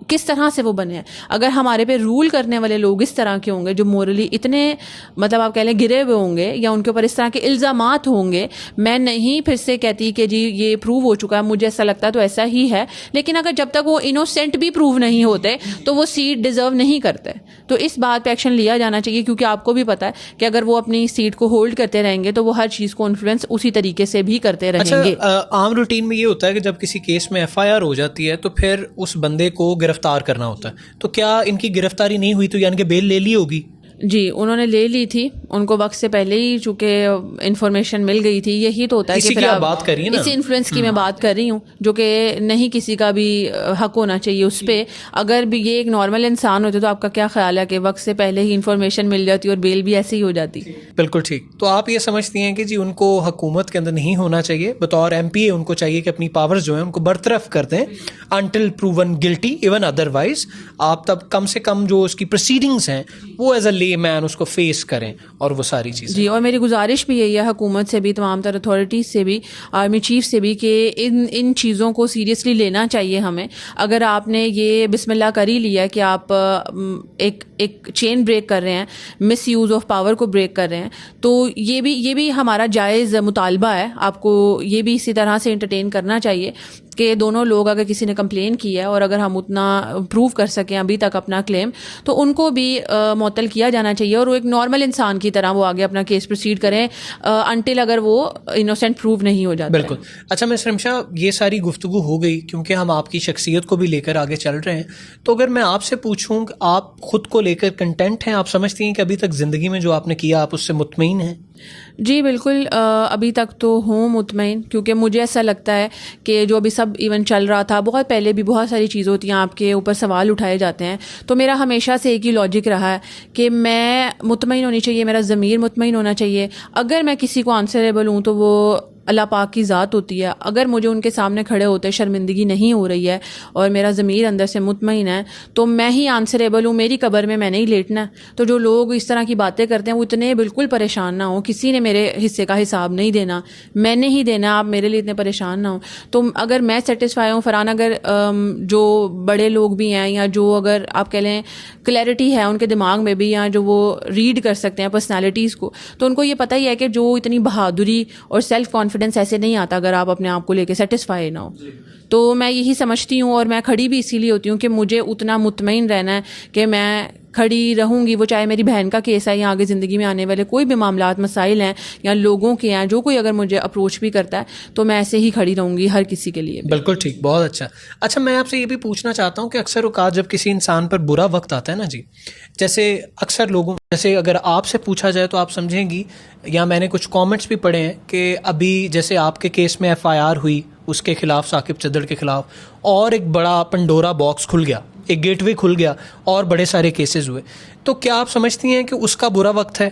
S2: کس طرح سے وہ بنے ہیں. اگر ہمارے پہ رول کرنے والے لوگ اس طرح کے ہوں گے جو مورلی اتنے مطلب آپ کہہ لیں گرے ہوئے ہوں گے, یا ان کے اوپر اس طرح کے الزامات ہوں گے, میں نہیں پھر سے کہتی کہ جی یہ پروو ہو چکا ہے, مجھے ایسا لگتا ہے تو ایسا ہی ہے. لیکن اگر جب تک وہ انوسینٹ بھی پروو نہیں ہوتے تو وہ سیٹ ڈیزرو نہیں کرتے. تو اس بات پہ ایکشن لیا جانا چاہیے, کیونکہ آپ کو بھی پتا ہے کہ اگر وہ اپنی سیٹ کو ہولڈ کرتے رہیں گے تو وہ ہر چیز کو انفلوئنس اسی طریقے سے بھی کرتے رہیں گے.
S1: عام روٹین میں یہ ہوتا ہے کہ جب کسی کیس میں ایف آئی آر ہو جاتی ہے تو پھر اس بندے کو گرفتار کرنا ہوتا ہے, تو کیا ان کی گرفتاری نہیں ہوئی تو یعنی کہ بیل لے لی ہوگی؟
S2: جی انہوں نے لے لی تھی, ان کو وقت سے پہلے ہی چونکہ انفارمیشن مل گئی تھی. یہی تو ہوتا ہے کہ
S1: پھر بات کریے نا,
S2: اسی انفلوئنس کی میں بات کر رہی ہوں, جو کہ نہیں کسی کا بھی حق ہونا چاہیے اس پہ. اگر بھی یہ ایک نارمل انسان ہوتے تو آپ کا کیا خیال ہے کہ وقت سے پہلے ہی انفارمیشن مل جاتی اور بیل بھی ایسے ہی ہو جاتی؟
S1: بالکل ٹھیک. تو آپ یہ سمجھتی ہیں کہ جی ان کو حکومت کے اندر نہیں ہونا چاہیے, بطور ایم پی اے ان کو چاہیے کہ اپنی پاورز جو ہیں ان کو برطرف کر دیں انٹل پروون گلٹی, ایون ادروائز آپ تب کم سے کم جو اس کی پروسیڈنگز ہیں وہ ایز اے لے مین اس کو فیس کریں اور وہ ساری چیزیں.
S2: جی, اور میری گزارش بھی یہی ہے حکومت سے بھی, تمام تر اتھارٹیز سے بھی, آرمی چیف سے بھی, کہ ان چیزوں کو سیریسلی لینا چاہیے ہمیں. اگر آپ نے یہ بسم اللہ کر ہی لیا کہ آپ ایک چین بریک کر رہے ہیں, مس یوز آف پاور کو بریک کر رہے ہیں, تو یہ بھی ہمارا جائز مطالبہ ہے. آپ کو یہ بھی اسی طرح سے انٹرٹین کرنا چاہیے کہ دونوں لوگ, اگر کسی نے کمپلین کی ہے اور اگر ہم اتنا پروو کر سکیں ابھی تک اپنا کلیم, تو ان کو بھی معطل کیا جانا چاہیے اور وہ ایک نارمل انسان کی طرح وہ آگے اپنا کیس پروسیڈ کریں انٹل اگر وہ انوسینٹ پروو نہیں ہو جاتا.
S1: بالکل. اچھا میں شرمشا, یہ ساری گفتگو ہو گئی کیونکہ ہم آپ کی شخصیت کو بھی لے کر آگے چل رہے ہیں, تو اگر میں آپ سے پوچھوں کہ آپ خود کو لے کر کنٹینٹ ہیں, آپ سمجھتی ہیں کہ ابھی تک زندگی میں جو آپ نے کیا آپ اس سے مطمئن ہیں؟
S2: جی بالکل, ابھی تک تو ہوں مطمئن, کیونکہ مجھے ایسا لگتا ہے کہ جو ابھی سب ایونٹ چل رہا تھا, بہت پہلے بھی بہت ساری چیزیں ہوتی ہیں, آپ کے اوپر سوال اٹھائے جاتے ہیں, تو میرا ہمیشہ سے ایک ہی لاجک رہا ہے کہ میں مطمئن ہونی چاہیے, میرا ضمیر مطمئن ہونا چاہیے. اگر میں کسی کو آنسریبل ہوں تو وہ اللہ پاک کی ذات ہوتی ہے. اگر مجھے ان کے سامنے کھڑے ہوتے شرمندگی نہیں ہو رہی ہے اور میرا ضمیر اندر سے مطمئن ہے تو میں ہی آنسریبل ہوں, میری قبر میں نہیں لیٹنا. تو جو لوگ اس طرح کی باتیں کرتے ہیں وہ اتنے بالکل پریشان نہ ہوں, کسی نے میرے حصے کا حساب نہیں دینا, میں نے ہی دینا, آپ میرے لیے اتنے پریشان نہ ہوں. تو اگر میں سیٹسفائی ہوں فرحان, اگر جو بڑے لوگ بھی ہیں یا جو اگر آپ کہہ لیں کلیئرٹی ہے ان کے دماغ میں بھی, یا جو وہ ریڈ کر سکتے ہیں پرسنالٹیز کو, تو ان کو یہ پتہ ہی ہے کہ جو اتنی بہادری اور سیلف کانفیڈنس ایسے نہیں آتا اگر آپ اپنے آپ کو لے کے سیٹسفائی نہ ہو. تو میں یہی سمجھتی ہوں, اور میں کھڑی بھی اسی لیے ہوتی ہوں کہ مجھے اتنا مطمئن رہنا ہے کہ میں کھڑی رہوں گی، وہ چاہے میری بہن کا کیس ہے یا آگے زندگی میں آنے والے کوئی بھی معاملات مسائل ہیں یا لوگوں کے ہیں، جو کوئی اگر مجھے اپروچ بھی کرتا ہے تو میں ایسے ہی کھڑی رہوں گی ہر کسی کے لیے.
S1: بالکل ٹھیک، بہت اچھا. اچھا میں آپ سے یہ بھی پوچھنا چاہتا ہوں کہ اکثر اوقات جب کسی انسان پر برا وقت آتا ہے نا جی، جیسے اکثر لوگوں، جیسے اگر آپ سے پوچھا جائے تو آپ سمجھیں گی، یا میں نے کچھ کامنٹس بھی پڑھے ہیں کہ ابھی جیسے آپ کے کیس میں FIR ہوئی اس کے خلاف، ثاقب چدر کے خلاف، اور ایک بڑا پنڈورا باکس کھل گیا، ایک گیٹ وے کھل گیا اور بڑے سارے کیسز ہوئے. تو کیا آپ سمجھتی ہیں کہ اس کا برا وقت ہے؟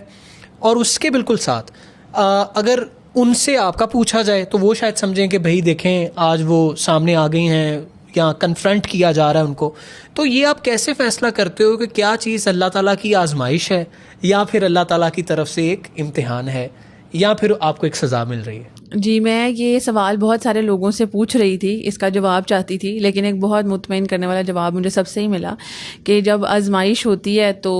S1: اور اس کے بالکل ساتھ اگر ان سے آپ کا پوچھا جائے تو وہ شاید سمجھیں کہ بھائی دیکھیں آج وہ سامنے آ گئی ہیں یا کنفرنٹ کیا جا رہا ہے ان کو. تو یہ آپ کیسے فیصلہ کرتے ہو کہ کیا چیز اللہ تعالیٰ کی آزمائش ہے یا پھر اللہ تعالیٰ کی طرف سے ایک امتحان ہے یا پھر آپ کو ایک سزا مل رہی ہے؟
S2: جی، میں یہ سوال بہت سارے لوگوں سے پوچھ رہی تھی، اس کا جواب چاہتی تھی، لیکن ایک بہت مطمئن کرنے والا جواب مجھے سب سے ہی ملا کہ جب آزمائش ہوتی ہے تو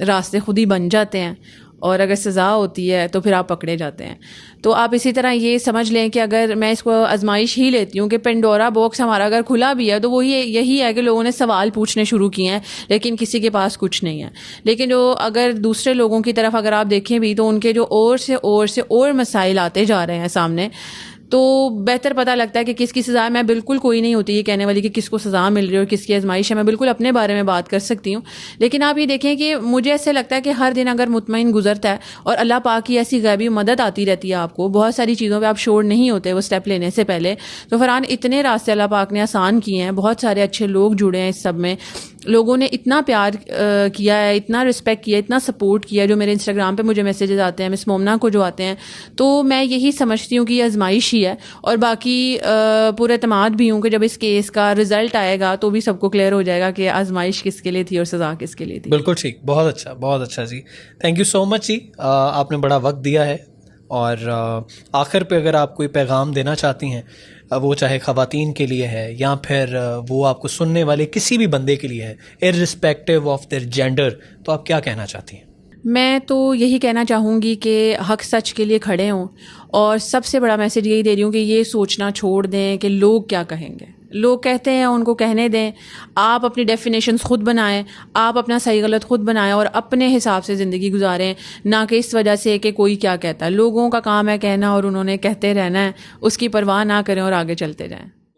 S2: راستے خود ہی بن جاتے ہیں، اور اگر سزا ہوتی ہے تو پھر آپ پکڑے جاتے ہیں. تو آپ اسی طرح یہ سمجھ لیں کہ اگر میں اس کو آزمائش ہی لیتی ہوں کہ پینڈورا باکس ہمارا اگر کھلا بھی ہے تو وہ یہی ہے کہ لوگوں نے سوال پوچھنے شروع کیے ہیں لیکن کسی کے پاس کچھ نہیں ہے. لیکن جو اگر دوسرے لوگوں کی طرف اگر آپ دیکھیں بھی تو ان کے جو اور مسائل آتے جا رہے ہیں سامنے، تو بہتر پتہ لگتا ہے کہ کس کی سزا ہے. میں بالکل کوئی نہیں ہوتی یہ کہنے والی کہ کس کو سزا مل رہی ہے اور کس کی آزمائش ہے، میں بالکل اپنے بارے میں بات کر سکتی ہوں. لیکن آپ یہ دیکھیں کہ مجھے ایسے لگتا ہے کہ ہر دن اگر مطمئن گزرتا ہے اور اللہ پاک کی ایسی غیبی مدد آتی رہتی ہے، آپ کو بہت ساری چیزوں پہ آپ شور نہیں ہوتے وہ اسٹیپ لینے سے پہلے، تو فرحان اتنے راستے اللہ پاک نے آسان کیے ہیں، بہت سارے اچھے لوگ جڑے ہیں اس سب میں، لوگوں نے اتنا پیار کیا ہے، اتنا رسپیکٹ کیا، اتنا سپورٹ کیا. جو میرے انسٹاگرام پہ مجھے میسیجز آتے ہیں مس مومنہ کو جو آتے ہیں، تو میں یہی سمجھتی ہوں کہ یہ آزمائش ہی ہے. اور باقی پورے اعتماد بھی ہوں کہ جب اس کیس کا رزلٹ آئے گا تو بھی سب کو کلیئر ہو جائے گا کہ آزمائش کس کے لیے تھی اور سزا کس کے لیے تھی.
S1: بالکل ٹھیک، بہت اچھا، بہت اچھا جی. تھینک یو سو مچ جی، آپ نے بڑا وقت دیا ہے. اور آخر پہ اگر آپ کوئی پیغام دینا چاہتی ہیں، وہ چاہے خواتین کے لیے ہے یا پھر وہ آپ کو سننے والے کسی بھی بندے کے لیے ہے، اررسپیکٹیو آف دیئر جینڈر، تو آپ کیا کہنا چاہتی ہیں؟
S2: میں تو یہی کہنا چاہوں گی کہ حق سچ کے لیے کھڑے ہوں، اور سب سے بڑا میسج یہی دے رہی ہوں کہ یہ سوچنا چھوڑ دیں کہ لوگ کیا کہیں گے. لوگ کہتے ہیں ان کو کہنے دیں، آپ اپنی ڈیفینیشنز خود بنائیں، آپ اپنا صحیح غلط خود بنائیں اور اپنے حساب سے زندگی گزاریں، نہ کہ اس وجہ سے کہ کوئی کیا کہتا ہے. لوگوں کا کام ہے کہنا اور انہوں نے کہتے رہنا ہے، اس کی پرواہ نہ کریں اور آگے چلتے جائیں.